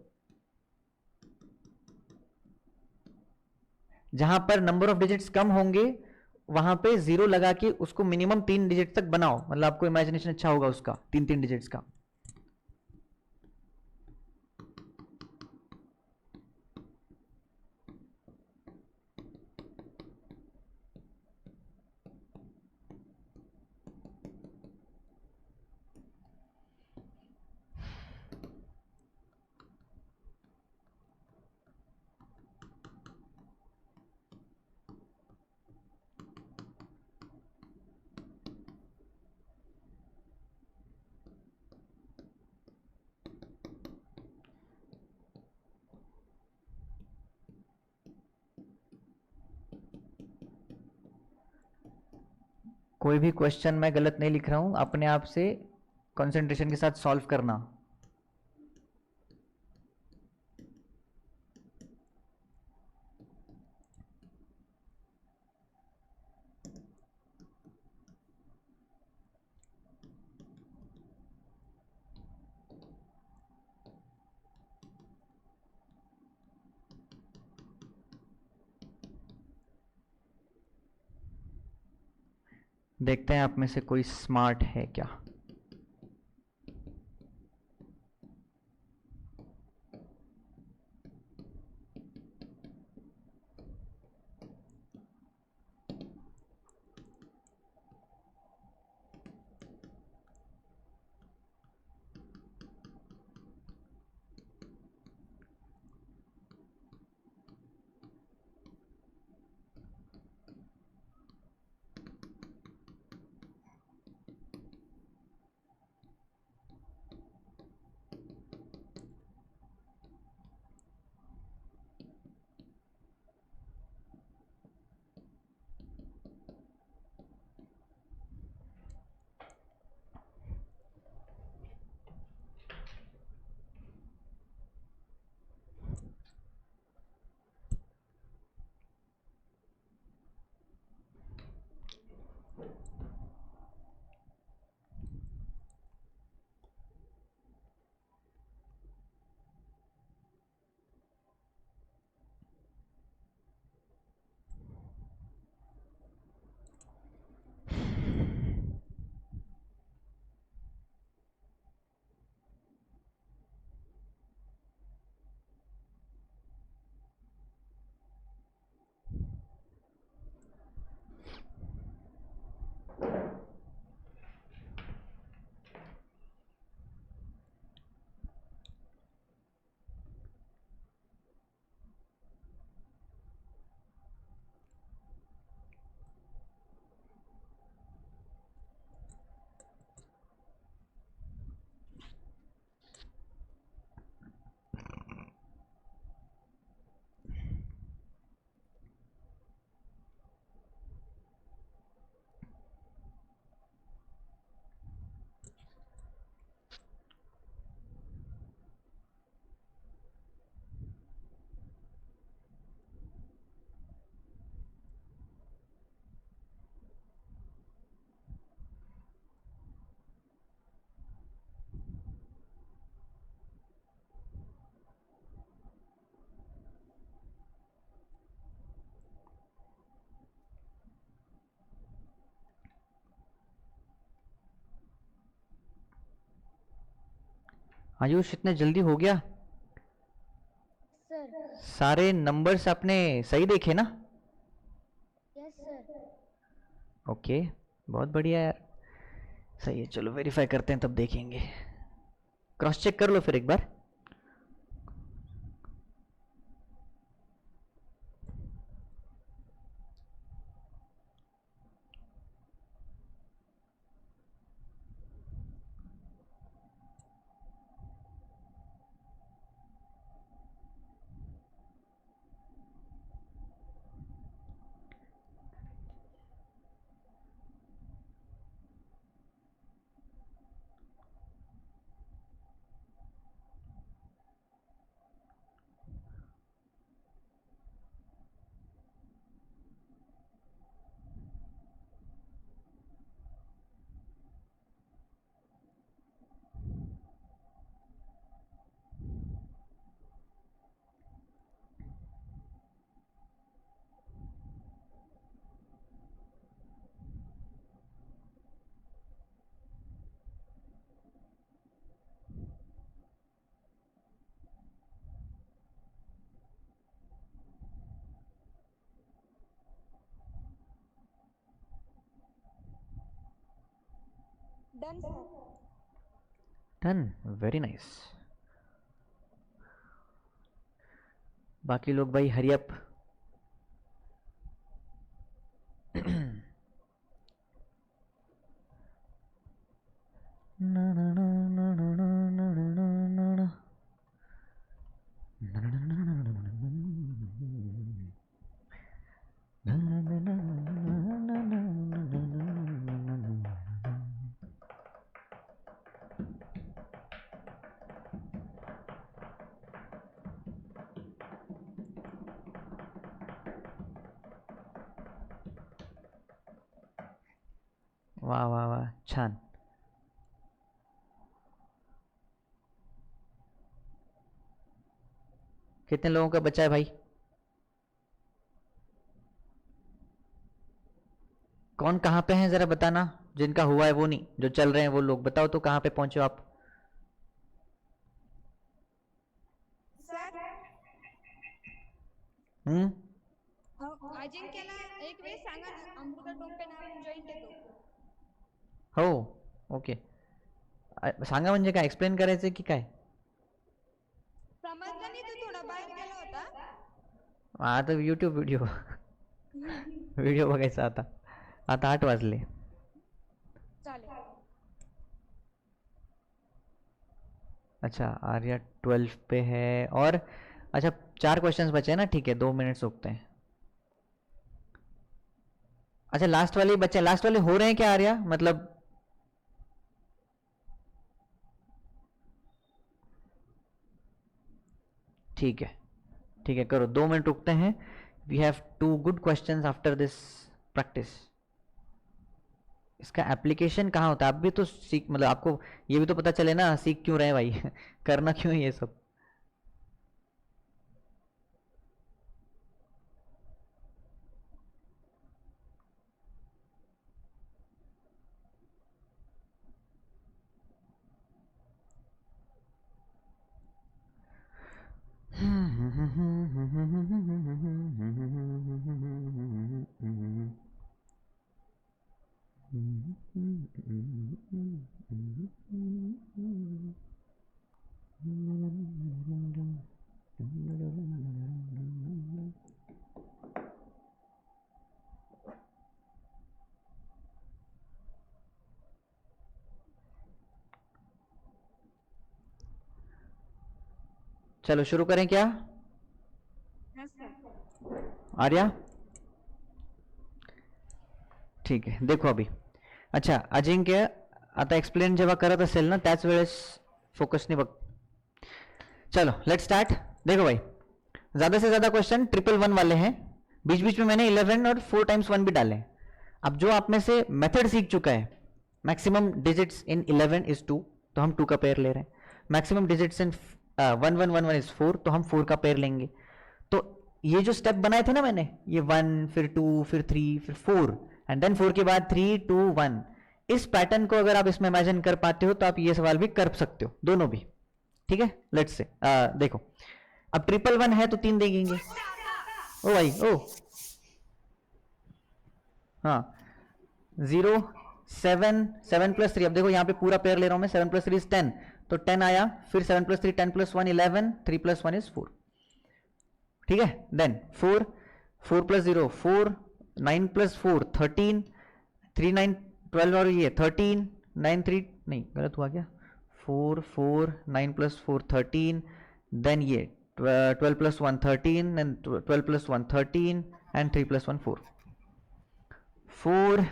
जहां पर नंबर ऑफ डिजिट्स कम होंगे वहां पे 0 लगा के उसको मिनिमम 3 डिजिट तक बनाओ, मतलब आपको इमेजिनेशन अच्छा होगा उसका, 3 3 डिजिट्स का। कोई भी क्वेश्चन मैं गलत नहीं लिख रहा हूँ, अपने आप से कंसंट्रेशन के साथ सॉल्व करना। देखते हैं आप में से कोई स्मार्ट है क्या। आयुष, इतने जल्दी हो गया? सर। सारे नंबर्स आपने सही देखे ना? Yes sir. ओके, बहुत बढ़िया यार। सही है, चलो वेरीफाई करते हैं तब देखेंगे। क्रॉस चेक कर लो फिर एक बार। Done sir. Done, very nice. बाकी लोग भाई हरी अप। वाह वाह वाह, छान. कितने लोगों का बचा है भाई? कौन कहाँ पे हैं जरा बताना. जिनका हुआ है वो नहीं, जो चल रहे हैं वो लोग बताओ तो कहाँ पे पहुंचे हो आप? सर हम्म. अजिंक्यला एक वेळेस सांगा ना, अमृता टोम्पे नावाने जॉईन केलं. हो. ओके. सांगा म्हणजे काय, एक्सप्लेन करायचं की काय? समजलं नाही, तो थोडा बाहेर गेला होता. आता यूट्यूब व्हिडिओ व्हिडिओ बघायचा आता. आता 8 वाजले. चालेल. अच्छा, आर्या 12 पे है. और अच्छा 4 क्वेश्चंस बचे हैं ना, ठीक है 2 मिनट रुकते हैं. अच्छा लास्ट वाले ही बचे हैं. लास्ट वाले हो रहे हैं क्या आर्या, मतलब? ठीक है, ठीक है, करो. 2 मिनट रुकते हैं. We have 2 good questions after this practice. इसका एप्लीकेशन कहाँ होता है? आप भी तो सीख, मतलब आपको ये भी तो पता चले ना, सीख क्यों रहे हैं भाई करना क्यों है ये सब? चलो शुरू करें क्या? Yes, sir. आर्या ठीक आहे, देखो अभि. अच्छा अजिंक्य, आता एक्सप्लेन जेव्हा करत असेल ना त्याच वेळेस फोकसने बघ. चलो लेट्स स्टार्ट. देखो भाई, ज़्यादा से ज़्यादा क्वेश्चन 111 वाले हैं. बीच बीच में मैंने 11 और 4 टाइम्स 1 भी डाले हैं. अब जो आप में से मेथड सीख चुका है, मैक्सिमम डिजिट्स इन 11 इज 2, तो हम 2 का पेयर ले रहे हैं. मैक्सिमम डिजिट्स इन 1111 इज 4, तो हम 4 का पेयर लेंगे. तो ये जो स्टेप बनाए थे ना मैंने, ये 1 फिर 2 फिर 3 फिर 4 एंड देन 4 के बाद 3 2 1, इस पैटर्न को अगर आप इसमें इमेजिन कर पाते हो तो आप ये सवाल भी कर सकते हो, दोनों भी. ठीक है, लेट्स से देखो. अब 111 है तो 3 देंगे. ओ भाई ओ, हाँ 0 7 7 प्लस 3. अब देखो यहाँ पे पूरा पेयर ले रहा हूं मैं. 7 प्लस 3 इज 10, तो 10 आया. फिर 7 प्लस 3 10 प्लस 1 11, 3 प्लस 1 इज 4. ठीक है, देन 4 4 प्लस 0 4, 9 प्लस 4 13, 3 9 12 और ये 13 9 3 नहीं गलत हुआ क्या? 4 4 9 प्लस 4 13, देन ये 12 plus 1 13 and 12 plus 1 13 and 3 plus 1 4 4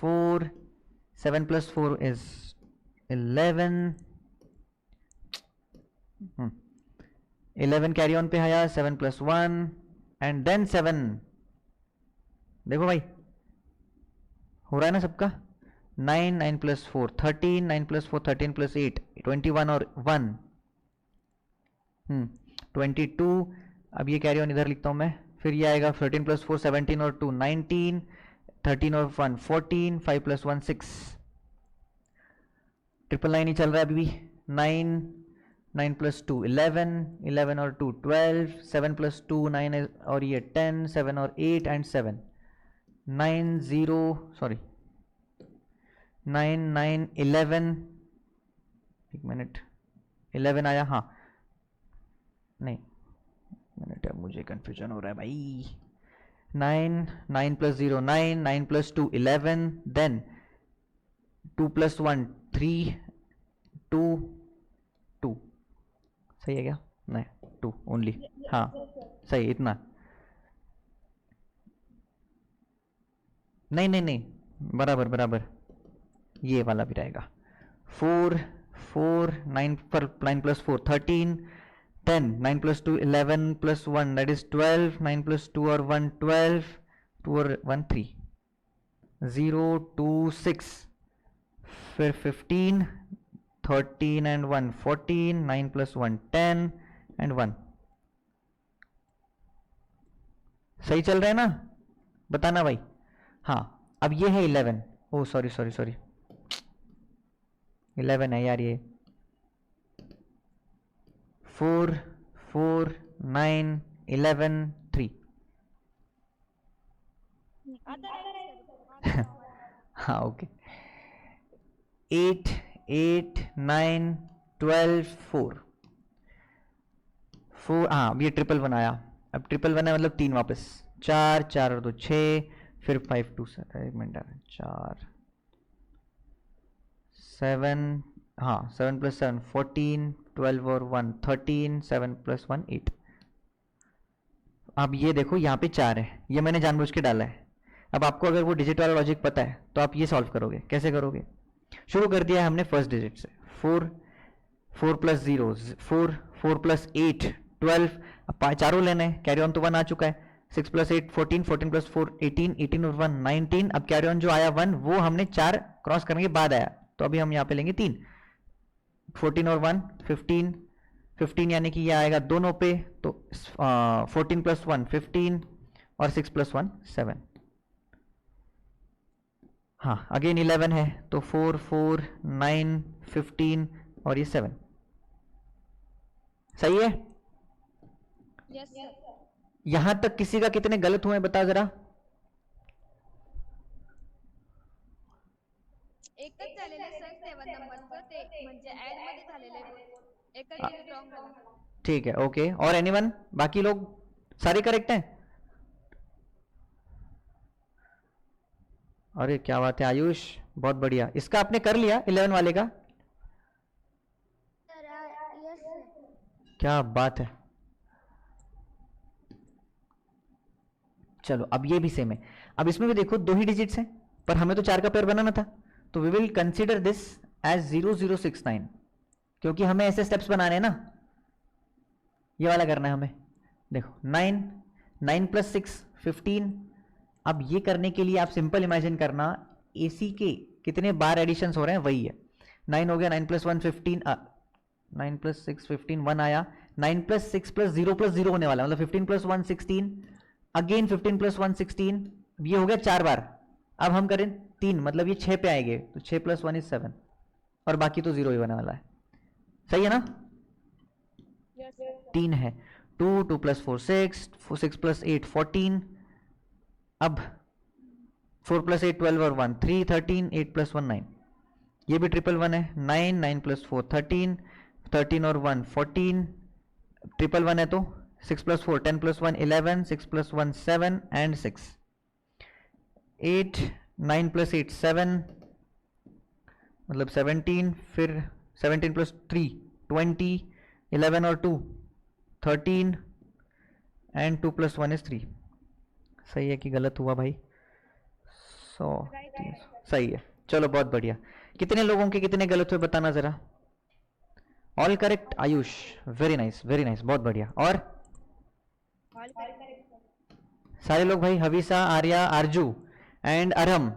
4 7 plus 4 is 11. 11 carry on पे आया. 7 प्लस 1 एंड देन 7. देखो भाई हो रहा है ना सबका. 9 9 प्लस 4 13, 9 प्लस 4 13 प्लस 8 21 और 1 22. अब ये कैरी ऑन इधर लिखता हूँ मैं. फिर ये आएगा 13 प्लस 4 17 और 2 19, 13 और 1 14, 5 प्लस 1 6. 999 ही चल रहा है अभी भी. 9 9 प्लस 2 11, 11 और 2 12, 7 प्लस 2 9 और ये 10, 7 और 8 एंड 7 9 0 सॉरी 9 9 11. एक मिनट, 11 आया. हाँ नहीं मिनट, अब मुझे कंफ्यूजन हो रहा है भाई. 9 9 प्लस 0 9, 9 प्लस 2 11, देन 2 प्लस 1 3 2 2. सही है क्या? नहीं 2 ओनली. हाँ सही, इतना. नहीं नहीं नहीं, बराबर बराबर, ये वाला भी रहेगा. 4 4 9 पर 9 plus 4 13, 10 9 plus 2 11 plus 1 that is 12, 9 plus 2 और 1 12, 2 और 1 3. 0 2 6, फिर 15, 13 and 1 14, 9 plus 1 10 and 1। सही चल रहा है ना, बताना भाई। हाँ अब ये है 11, ओ सॉरी सॉरी सॉरी 11 है यार ये। 4 4 9 11 3। आता है सर। हाँ ओके। 8 8 9 12 4 4। हाँ अब ये ट्रिपल वन आया, अब ट्रिपल वन है मतलब 3 वापस, 4 4 और 2 6, फिर 5 2 एक मिनट 4 7, हाँ 7 + 7 14, 12 और 1 13, 7 + 1 8। अब ये देखो यहाँ पे 4 है, ये मैंने जानबूझ के डाला है। अब आपको अगर वो डिजिट वाला लॉजिक पता है तो आप ये सॉल्व करोगे। कैसे करोगे? शुरू कर दिया है हमने फर्स्ट डिजिट से, 4 4 + 0 4 4 + 8 12। अब चारों लेने हैं, कैरी ऑन तो 1 आ चुका है। 6 + 8 14, 14 + 4 18, 18 और 1 19। अब कैरी ऑन जो आया 1 वो हमने 4 क्रॉस करने के बाद आया, तो अभी हम यहाँ पे लेंगे 3। 14 और 1 15, 15 यानी कि ये आएगा दोनों पे, तो 14 + 1 15 और 6 + 1 7। हाँ अगेन 11 है, तो 4 4 9 15 और ये 7। सही है? Yes sir. यहां तक किसी का कितने गलत हुए बता जरा। एकच झालेले सर 7 नंबरचं, ते म्हणजे ऍड मध्ये झालेले एकच आ, डिजिट रॉंग झाला। ठीक है ओके। और एनीवन, बाकी लोग सारे करेक्ट हैं? अरे क्या बात है आयुष, बहुत बढ़िया। इसका आपने कर लिया 11 वाले का? Sir yes sir. क्या बात है। चलो अब ये भी सेम है। अब इसमें भी देखो 2 ही डिजिट्स हैं, पर हमें तो 4 का पेयर बनाना था, तो we will consider this as 0069, क्योंकि हमें ऐसे स्टेप्स बनाने हैं ना। ये वाला करना है हमें। देखो 9 9 + 6 15। अब ये करने के लिए आप सिंपल इमेजिन करना, एसी के कितने बार एडिशंस हो रहे हैं वही है। 9 हो गया, 9 + 1 15, 9 + 6 15 1 आया, 9 + 6 + 0 + 0 होने वाला, मतलब 15 + 1 16, अगेन 15 + 1 16। ये हो गया 4 बार। अब हम करें 3, मतलब ये 6 पे आएंगे, तो 6 + 1 = 7, और बाकी तो 0 ही होने वाला है। सही है ना? Yes sir. 3 है, 2 2 + 4 6 6 + 8 14। अब 4 + 8 12 और 1 3 13, 8 + 1 9। ये भी ट्रिपल वन है। 9 9 + 4 13, 13 और 1 14। ट्रिपल वन है तो 6 + 4 10 + 1 11, 6 + 1 7 एंड 6 8, 9 + 8 7, मतलब 17, फिर 17 + 3 20, 11 और 2 13 एंड 2 + 1 = 3। सही है कि गलत हुआ भाई? 100 राइट 300 सही है। चलो बहुत बढ़िया। कितने लोगों के कितने गलत हुए बताना जरा। All correct Ayush, very nice very nice, बहुत बढ़िया। और ऑल करेक्ट। सारे लोग भाई, Havisa Arya Aarzoo and Arham,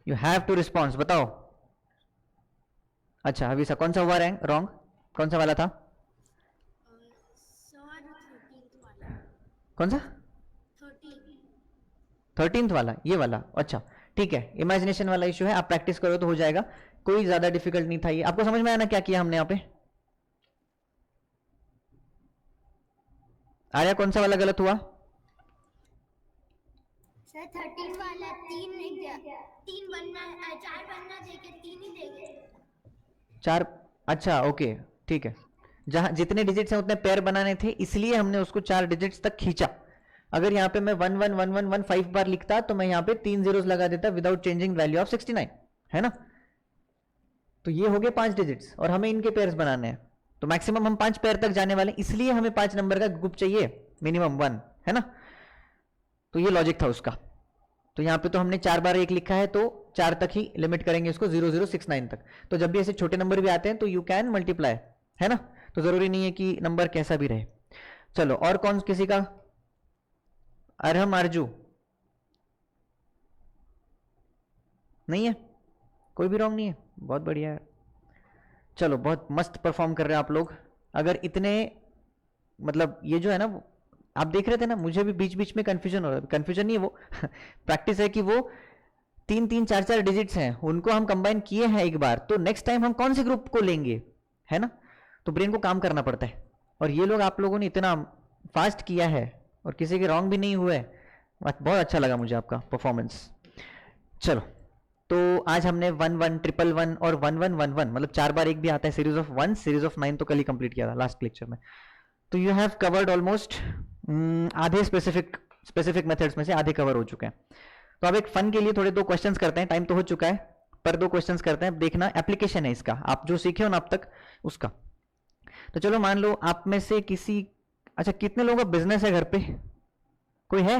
you have to response, बताओ। अच्छा हवीसा कौन सा हुआ रॉन्ग, कौन सा वाला था? सर 13th वाला। कौन सा? 13। 13th वाला, ये वाला? अच्छा ठीक है, इमेजिनेशन वाला इशू है, आप प्रैक्टिस करो तो हो जाएगा, कोई ज्यादा डिफिकल्ट नहीं था ये। आपको समझ में आया ना क्या किया हमने यहाँ पे? आर्या कौन सा वाला गलत हुआ? सर 13 वाला 3 बनना, 4 बनना देके 3 ही देंगे। 4? अच्छा ओके ठीक है, जहां जितने डिजिट्स हैं उतने पेयर बनाने थे, इसलिए हमने उसको 4 डिजिट्स तक खींचा। अगर यहाँ पे मैं 1 1 1 1 1 5 बार लिखता तो मैं यहाँ पे 3 zeros लगा देता विदाउट चेंजिंग वैल्यू ऑफ 69, है ना? तो ये हो गए 5 डिजिट्स, और हमें इनके पेयर्स बनाने हैं, तो मैक्सिमम हम 5 पेयर तक जाने वाले, इसलिए हमें 5 नंबर का ग्रुप चाहिए, मिनिमम 1, है ना? तो ये लॉजिक था उसका। तो यहाँ पे तो हमने 4 बार 1 लिखा है, तो 4 तक ही लिमिट करेंगे इसको, 0069 तक। तो जब भी ऐसे छोटे नंबर भी आते हैं तो यू कैन मल्टीप्लाई, है ना? तो जरूरी नहीं है कि नंबर कैसा भी रहे। चलो और कौन किसी का? अरहम आरजू, नहीं है, कोई भी रॉन्ग नहीं है, बहुत बढ़िया है। चलो बहुत मस्त परफॉर्म कर रहे हैं आप लोग। अगर इतने मतलब ये जो है ना आप देख रहे थे ना, मुझे भी बीच बीच में कंफ्यूजन हो रहा है, कंफ्यूजन नहीं है वो प्रैक्टिस है कि वो 3 3 4 4 डिजिट्स हैं, उनको हम कंबाइन किए हैं एक बार, तो नेक्स्ट टाइम हम कौन से ग्रुप को लेंगे, है ना। तो ब्रेन को काम करना पड़ता है, और ये लोग आप लोगों ने इतना फास्ट किया है और किसी के रॉन्ग भी नहीं हुए, बहुत अच्छा लगा मुझे आपका परफॉर्मेंस। चलो, तो आज हमने 1 1 1 1 और 1 1 1 1 मतलब 4 बार एक भी आता है, सीरीज ऑफ 1 सीरीज ऑफ 9 तो कल ही कंप्लीट किया था लास्ट लेक्चर में। तो यू हैव कवर्ड ऑलमोस्ट आधे स्पेसिफिक मेथड्स में से आधे कवर हो चुके हैं। तो अब एक फन के लिए थोड़े 2 क्वेश्चंस करते हैं, टाइम तो हो चुका है पर 2 क्वेश्चंस करते हैं, देखना एप्लीकेशन है इसका, आप जो सीखे हो ना अब तक उसका। तो चलो मान लो आप में से किसी, अच्छा कितने लोगों का बिजनेस है घर पे, कोई है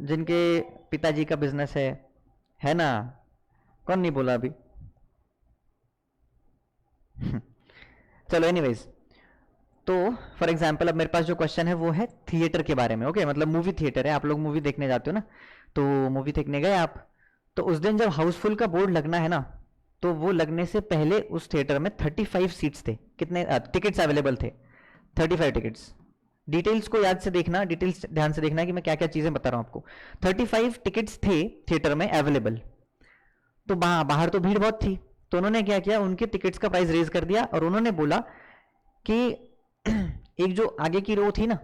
जिनके पिताजी का बिजनेस है ना, कौन नहीं बोला अभी चलो एनीवेज, तो फॉर एग्जाम्पल अब मेरे पास जो क्वेश्चन है वो है थिएटर के बारे में, ओके मतलब मूवी थिएटर है, आप लोग मूवी देखने जाते हो ना, तो मूवी देखने गए आप, तो उस दिन जब हाउसफुल का बोर्ड लगना है ना, तो वो लगने से पहले उस थिएटर में 35 सीट्स थे, कितने टिकट्स अवेलेबल थे, 35 टिकट्स। डिटेल्स को याद से देखना, डिटेल्स ध्यान से देखना कि मैं क्या क्या चीजें बता रहा हूं आपको। 35 टिकट्स थे थिएटर में अवेलेबल, तो बाहर तो भीड़ बहुत थी, तो उन्होंने क्या किया, उनके टिकट्स का प्राइस रेज कर दिया और उन्होंने बोला कि एक जो आगे की रो थी ना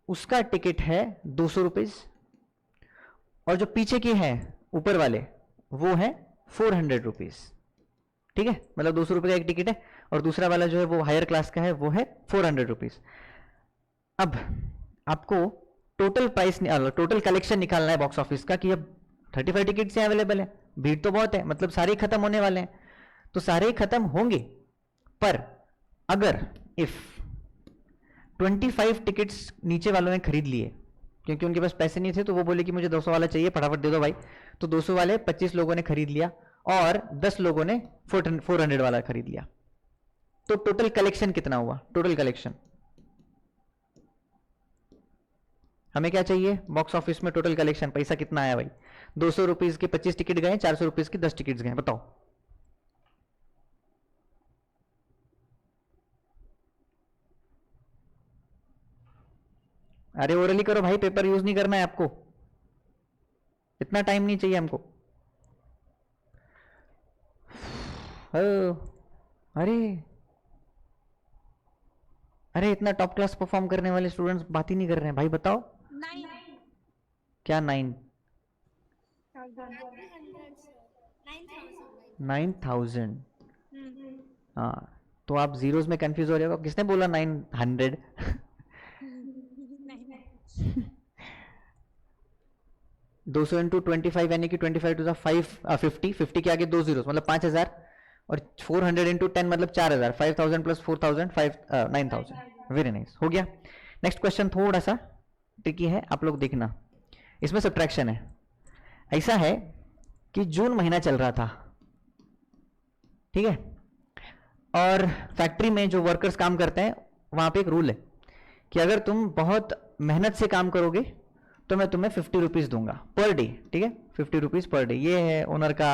उसका टिकट है 200 रुपीज, और जो पीछे की है ऊपर वाले वो है 400 रुपीज, ठीक है, मतलब 200 रुपए का एक टिकट है और दूसरा वाला जो है वो हायर क्लास का है, वो है 400 रुपीज। अब आपको टोटल प्राइस टोटल कलेक्शन निकालना है बॉक्स ऑफिस का, कि अब 35 टिकट से अवेलेबल है, भीड़ तो बहुत है, मतलब सारे खत्म होने वाले हैं, तो सारे खत्म होंगे, पर अगर इफ 25 टिकट्स नीचे वालों ने खरीद लिए, क्योंकि उनके पास पैसे नहीं थे, तो वो बोले कि मुझे 200 वाला चाहिए, फटाफट दे दो भाई, तो 200 वाले 25 लोगों ने खरीद लिया और 10 लोगों ने 400 वाला खरीद लिया, तो टोटल कलेक्शन कितना हुआ, टोटल कलेक्शन हमें क्या चाहिए बॉक्स ऑफिस में, टोटल कलेक्शन पैसा कितना आया भाई, 200 रुपीज के 25 टिकट गए, 400 रुपीज के 10 टिकट गए, बताओ। अरे ओरली करो भाई, पेपर यूज नहीं करना है आपको, इतना टाइम नहीं चाहिए हमको। अरे अरे इतना टॉप क्लास परफॉर्म करने वाले स्टूडेंट्स बात ही नहीं कर रहे हैं भाई, बताओ 9 क्या 9 9,000? हाँ, तो आप जीरोस में कंफ्यूज हो रहे हो, किसने बोला 900? 200 इंटू 25 यानी कि 25 टू 50 के आगे 2 जीरो मतलब 5,000, और 400 इंटू 10 मतलब 4,000, 5,000 प्लस 4,000 9,000, वेरी नाइस, हो गया। नेक्स्ट क्वेश्चन थोड़ा सा ट्रिकी है, आप लोग देखना, इसमें सब्ट्रैक्शन है। ऐसा है कि जून महीना चल रहा था, ठीक है, और फैक्ट्री में जो वर्कर्स काम करते हैं वहां पे एक रूल है कि अगर तुम बहुत मेहनत से काम करोगे तो मैं तुम्हें 50 रुपीज दूंगा पर डे, ठीक है, 50 रुपीज पर डे, ये है ओनर का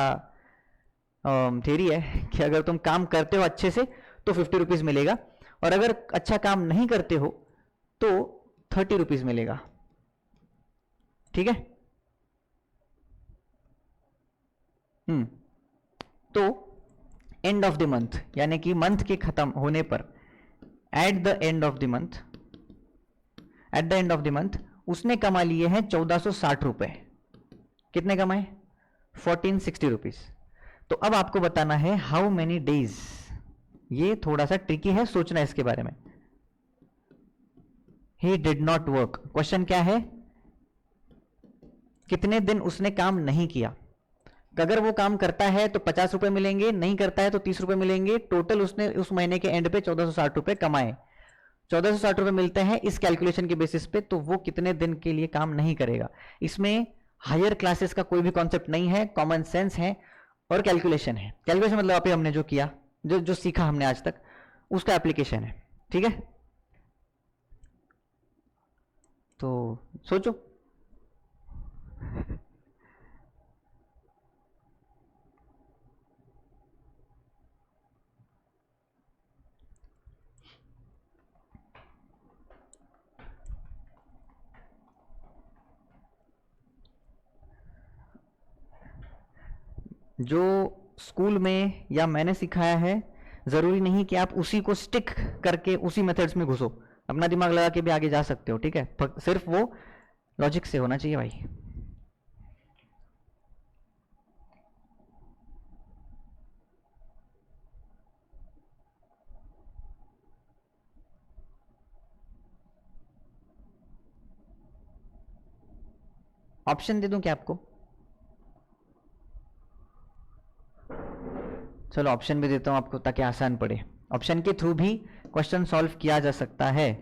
थ्योरी है कि अगर तुम काम करते हो अच्छे से तो 50 रुपीज मिलेगा, और अगर अच्छा काम नहीं करते हो तो 30 रुपीज मिलेगा, ठीक है। तो एंड ऑफ द मंथ यानी कि मंथ के खत्म होने पर, at the end of the month उसने कमा लिए हैं 1460 रुपए, कितने कमाए, 1460 रुपीज। तो अब आपको बताना है हाउ मेनी डेज, ये थोड़ा सा ट्रिकी है, सोचना इसके बारे में। He did not work, question क्या है, कितने दिन उसने काम नहीं किया, अगर वो काम करता है तो 50 रुपए मिलेंगे, नहीं करता है तो 30 रुपए मिलेंगे, टोटल उसने उस महीने के एंड पे 1460 रुपए कमाए, 1460 रुपए मिलते हैं इस कैलकुलेशन के बेसिस पे, तो वो कितने दिन के लिए काम नहीं करेगा। इसमें हायर क्लासेस का कोई भी कॉन्सेप्ट नहीं है, कॉमन सेंस है और कैलकुलेशन है। कैलकुलेशन मतलब अभी हमने जो किया, जो सीखा हमने आज तक, उसका एप्लीकेशन है, ठीक है। तो सोचो जो स्कूल में या मैंने सिखाया है ज़रूरी नहीं कि आप उसी को स्टिक करके उसी मेथड्स में घुसो, अपना दिमाग लगा के भी आगे जा सकते हो, ठीक है, सिर्फ वो लॉजिक से होना चाहिए भाई। ऑप्शन दे दूं क्या आपको? चलो ऑप्शन भी देता हूं आपको ताकि आसान पड़े। ऑप्शन के थ्रू भी क्वेश्चन सॉल्व किया जा सकता है।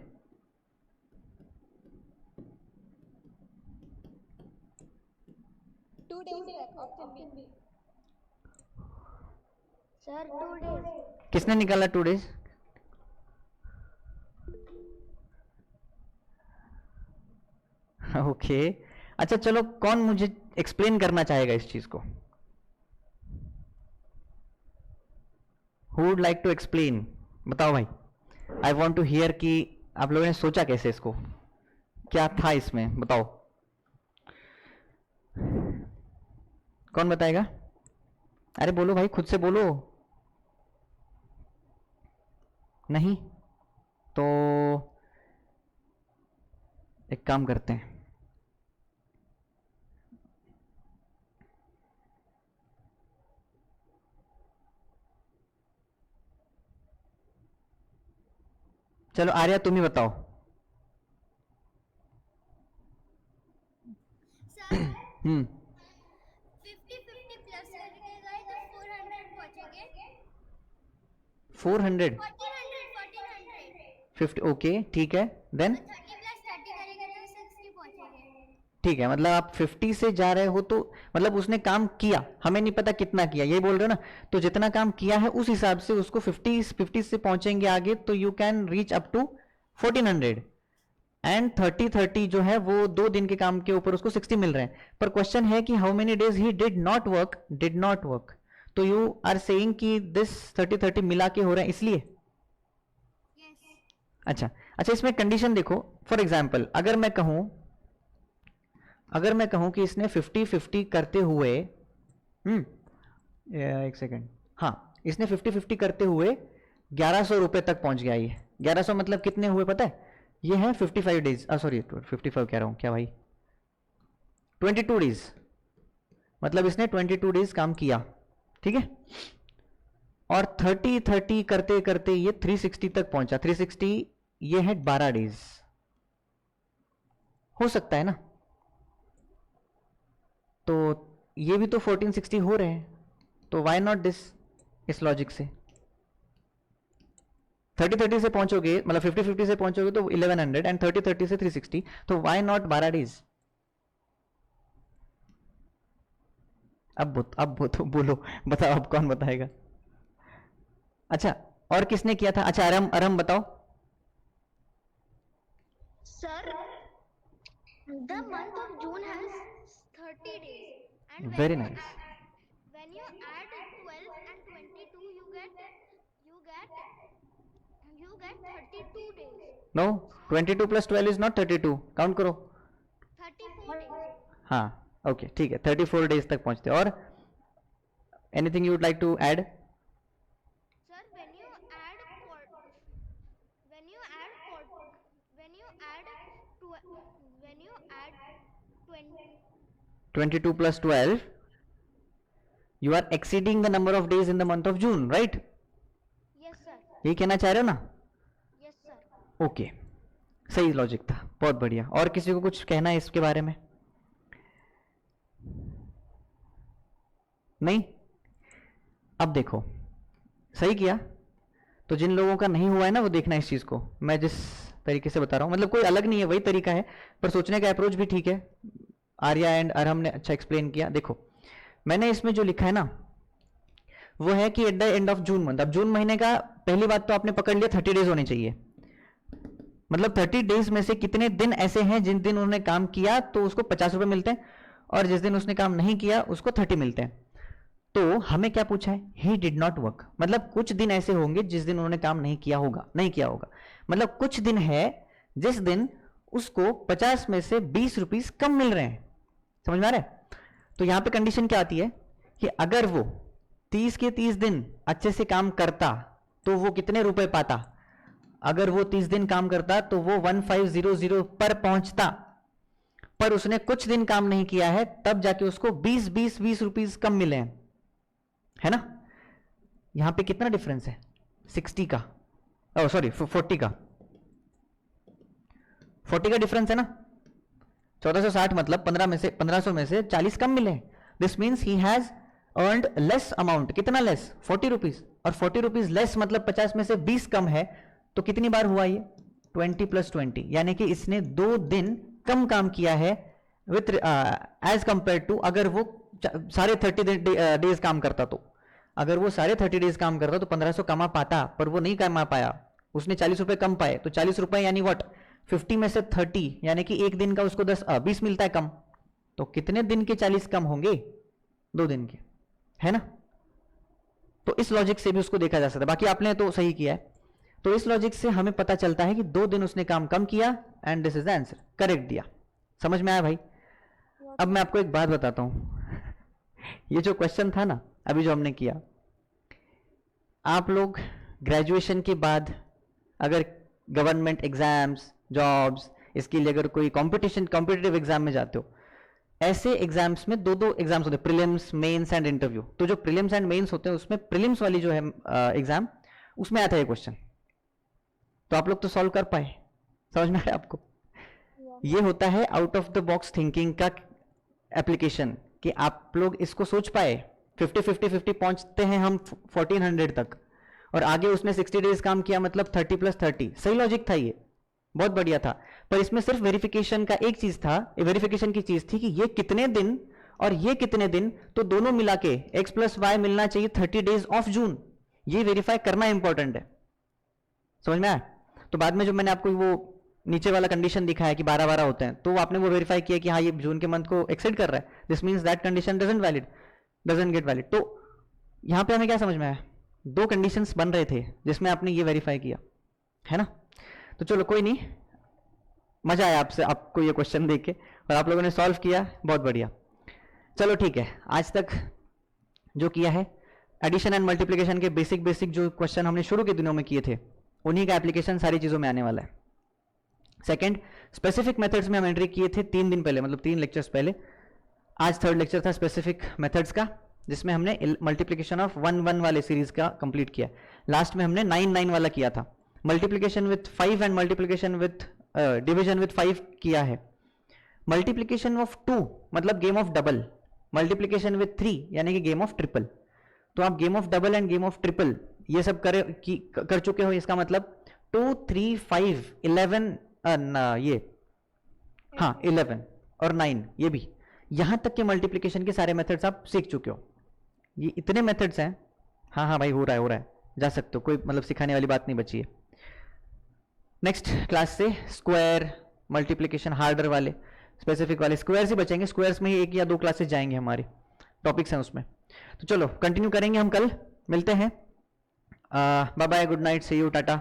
Sir 2 days. किसने निकाला 2 डेज? ओके अच्छा चलो, कौन मुझे एक्सप्लेन करना चाहेगा इस चीज को? Who would like to explain? बताओ भाई, आई वॉन्ट टू हियर कि आप लोगों ने सोचा कैसे इसको, क्या था इसमें, बताओ कौन बताएगा? अरे बोलो भाई, खुद से बोलो। नहीं तो एक काम करते हैं, चलो आर्या तुम ही बताओ। सर 50-50 प्लस करके गए तो 400 पहुंचेंगे। 400 1400 50 ओके ठीक है, देन 30 प्लस 30 करेंगे तो 60 पहुंचेंगे। ठीक है, मतलब आप 50 से जा रहे हो तो मतलब उसने काम किया, हमें नहीं पता कितना किया, ये बोल रहे हो ना, तो जितना काम किया है उस हिसाब से उसको 50 से पहुंचेंगे आगे, तो you can reach up to 1400 and 30 जो है वो 2 दिन के काम के ऊपर उसको 60 मिल रहे हैं। पर क्वेश्चन है कि how many days he did not work, तो यू आर सेइंग कि दिस 30 मिला के हो रहे हैं इसलिए। अच्छा इसमें कंडीशन देखो, फॉर एग्जाम्पल अगर मैं कहूं कि इसने 50-50 करते हुए एक सेकेंड, हाँ इसने 50-50 करते हुए 1100 रुपए तक पहुंच गया। ये 1100 मतलब कितने हुए पता है? ये है 55 डेज, सॉरी 55 कह रहा हूं क्या भाई, 22 डेज, मतलब इसने 22 डेज काम किया, ठीक है। और 30 करते करते ये 360 तक पहुंचा, 360 ये है 12 डेज, हो सकता है ना? तो ये भी तो 1460 हो रहे हैं, तो वाई नॉट दिस, इस लॉजिक से 30 से पहुंचोगे, मतलब 50 से पहुंचोगे तो 1100 एंड 30 से 360, तो वाई नॉट 12 डेज। अब तो बोलो, बताओ अब कौन बताएगा? अच्छा और किसने किया था? अच्छा अरम बताओ। Sir the month of June has 30 days and Very nice. when you add 12 and 22 you get 32 days. No, 22 plus 12 is not 32, count करो। 34 days. हाँ ओके ठीक है, 34 डेज तक पहुंचते। और anything you would like to add? Sir, when you add 22 plus 12, you are exceeding the number of days in the month of June, right? Yes sir. यही कहना चाह रहे हो ना? Yes sir. ओके सही लॉजिक था, बहुत बढ़िया। और किसी को कुछ कहना है इसके बारे में? नहीं? अब देखो, सही किया। तो जिन लोगों का नहीं हुआ है ना, वो देखना इस चीज को, मैं जिस तरीके से बता रहा हूं, मतलब कोई अलग नहीं है, वही तरीका है, पर सोचने का अप्रोच भी ठीक है। आर्या एंड अरहम ने अच्छा एक्सप्लेन किया। देखो मैंने इसमें जो लिखा है ना, वो है कि at the end of June month. अब जून महीने का पहली बात तो आपने पकड़ लिया, 30 डेज होने चाहिए, मतलब 30 डेज में से कितने दिन ऐसे हैं जिन दिन उन्होंने काम किया तो उसको 50 रुपए मिलते हैं, और जिस दिन उसने काम नहीं किया उसको 30 मिलते हैं। तो हमें क्या पूछा है? ही डिड नॉट वर्क, मतलब कुछ दिन ऐसे होंगे जिस दिन उन्होंने काम नहीं किया होगा, मतलब कुछ दिन है जिस दिन उसको 50 में से 20 रुपीस कम मिल रहे हैं। समझ में आ रहा है? तो यहां पे कंडीशन क्या आती है कि अगर वो 30 के 30 दिन अच्छे से काम करता तो वो कितने रुपए पाता। अगर वो 30 दिन काम करता तो वो 1500 पर पहुंचता, पर उसने कुछ दिन काम नहीं किया है, तब जाके उसको 20 रुपीस कम मिले हैं, है ना। यहां पे कितना डिफरेंस है, 60 का, ओ सॉरी 40 का, 40 का डिफरेंस है ना। 1460 मतलब 1500 में से 40 कम मिले। This means he has earned less amount. कितना लेस, 40 रुपीज। और 40 रुपीज लेस मतलब 50 में से 20 कम है, तो कितनी बार हुआ ये, 20 + 20, यानी कि इसने 2 दिन कम काम किया है विथ एज कंपेयर टू अगर वो सारे 30 डेज काम करता। तो अगर वो सारे 30 डेज काम करता तो 1500 कमा पाता, पर वो नहीं कमा पाया, उसने 40 रुपए कम पाए। तो 40 रुपए यानी व्हाट, 50 में से 30 यानी कि एक दिन का उसको 20 मिलता है कम। तो कितने दिन के 40 कम होंगे, 2 दिन के, है ना। तो इस लॉजिक से भी उसको देखा जा सकता है। बाकी आपने तो सही किया है। तो इस लॉजिक से हमें पता चलता है कि 2 दिन उसने काम कम किया and this is the answer, correct दिया। समझ में आया भाई। अब मैं आपको एक बात बताता हूं ये जो क्वेश्चन था ना अभी जो हमने किया, आप लोग ग्रेजुएशन के बाद अगर गवर्नमेंट एग्जाम्स, जॉब्स, इसके लिए अगर कोई कॉम्पिटिटिव एग्जाम में जाते हो, ऐसे एग्जाम्स में 2 एग्जाम्स होते हैं, प्रीलिम्स, मेंस एंड इंटरव्यू। तो जो प्रीलिम्स एंड मेंस होते हैं उसमें प्रीलिम्स वाली जो है एग्जाम, उसमें आता है ये क्वेश्चन। तो आप लोग तो सॉल्व कर पाए, समझ में आया आपको। ये होता है out of the box thinking का एप्लीकेशन, कि आप लोग इसको सोच पाए। 50 पहुंचते हैं हम 1400 तक, और आगे उसने 60 डेज काम किया, मतलब 30 + 30। सही लॉजिक था ये, बहुत बढ़िया था। पर इसमें सिर्फ वेरिफिकेशन का एक चीज था, वेरिफिकेशन की चीज थी कि ये कितने दिन और ये कितने दिन, तो दोनों मिला के x + y मिलना चाहिए 30 डेज ऑफ जून। ये वेरीफाई करना इंपॉर्टेंट है, समझ में आया। तो बाद में जो मैंने आपको वो नीचे वाला कंडीशन दिखाया कि 12 होते हैं, तो आपने वो वेरीफाई किया कि हाँ ये जून के मंथ को एक्सेड कर रहा है, this means that condition doesn't get valid. तो यहां पे हमें क्या समझ में आया, 2 कंडीशंस बन रहे थे जिसमें आपने ये वेरीफाई किया, है ना। तो चलो कोई नहीं, मजा आया आपको ये क्वेश्चन देख के, और आप लोगों ने सॉल्व किया, बहुत बढ़िया। चलो ठीक है, आज तक जो किया है एडिशन एंड मल्टीप्लिकेशन के बेसिक जो क्वेश्चन हमने शुरू के दिनों में किए थे, उन्हीं का एप्लीकेशन सारी चीजों में आने वाला है। सेकंड, स्पेसिफिक मेथड्स में हम एंट्री किए थे 3 दिन पहले, मतलब 3 लेक्चर्स पहले। आज 3rd लेक्चर था स्पेसिफिक मेथड्स का, जिसमें हमने मल्टीप्लिकेशन ऑफ 1 वाले सीरीज का कंप्लीट किया। लास्ट में हमने 9 वाला किया था। Multiplication with 5 and multiplication with division with 5 किया है। मल्टीप्लिकेशन ऑफ 2 मतलब game of double, multiplication with 3 यानी कि गेम ऑफ ट्रिपल। तो आप game of double end game of triple ये सब कर चुके हो, इसका मतलब 2, 3, 5, 11 ये हाँ 11 और 9 ये भी, यहां तक के मल्टीप्लिकेशन के सारे मेथड्स आप सीख चुके हो। ये इतने मेथड्स हैं। हाँ भाई हो रहा है, जा सकते हो, कोई मतलब सिखाने वाली बात नहीं बची है। नेक्स्ट क्लास से स्क्वायर, मल्टीप्लिकेशन, हार्डर वाले, स्पेसिफिक वाले स्क्वायर्स ही बचेंगे। स्क्वायर्स में ही 1 या 2 क्लासेस जाएंगे, हमारे टॉपिक्स हैं उसमें। तो चलो कंटिन्यू करेंगे हम, कल मिलते हैं। Bye bye, good night, see you, Tata.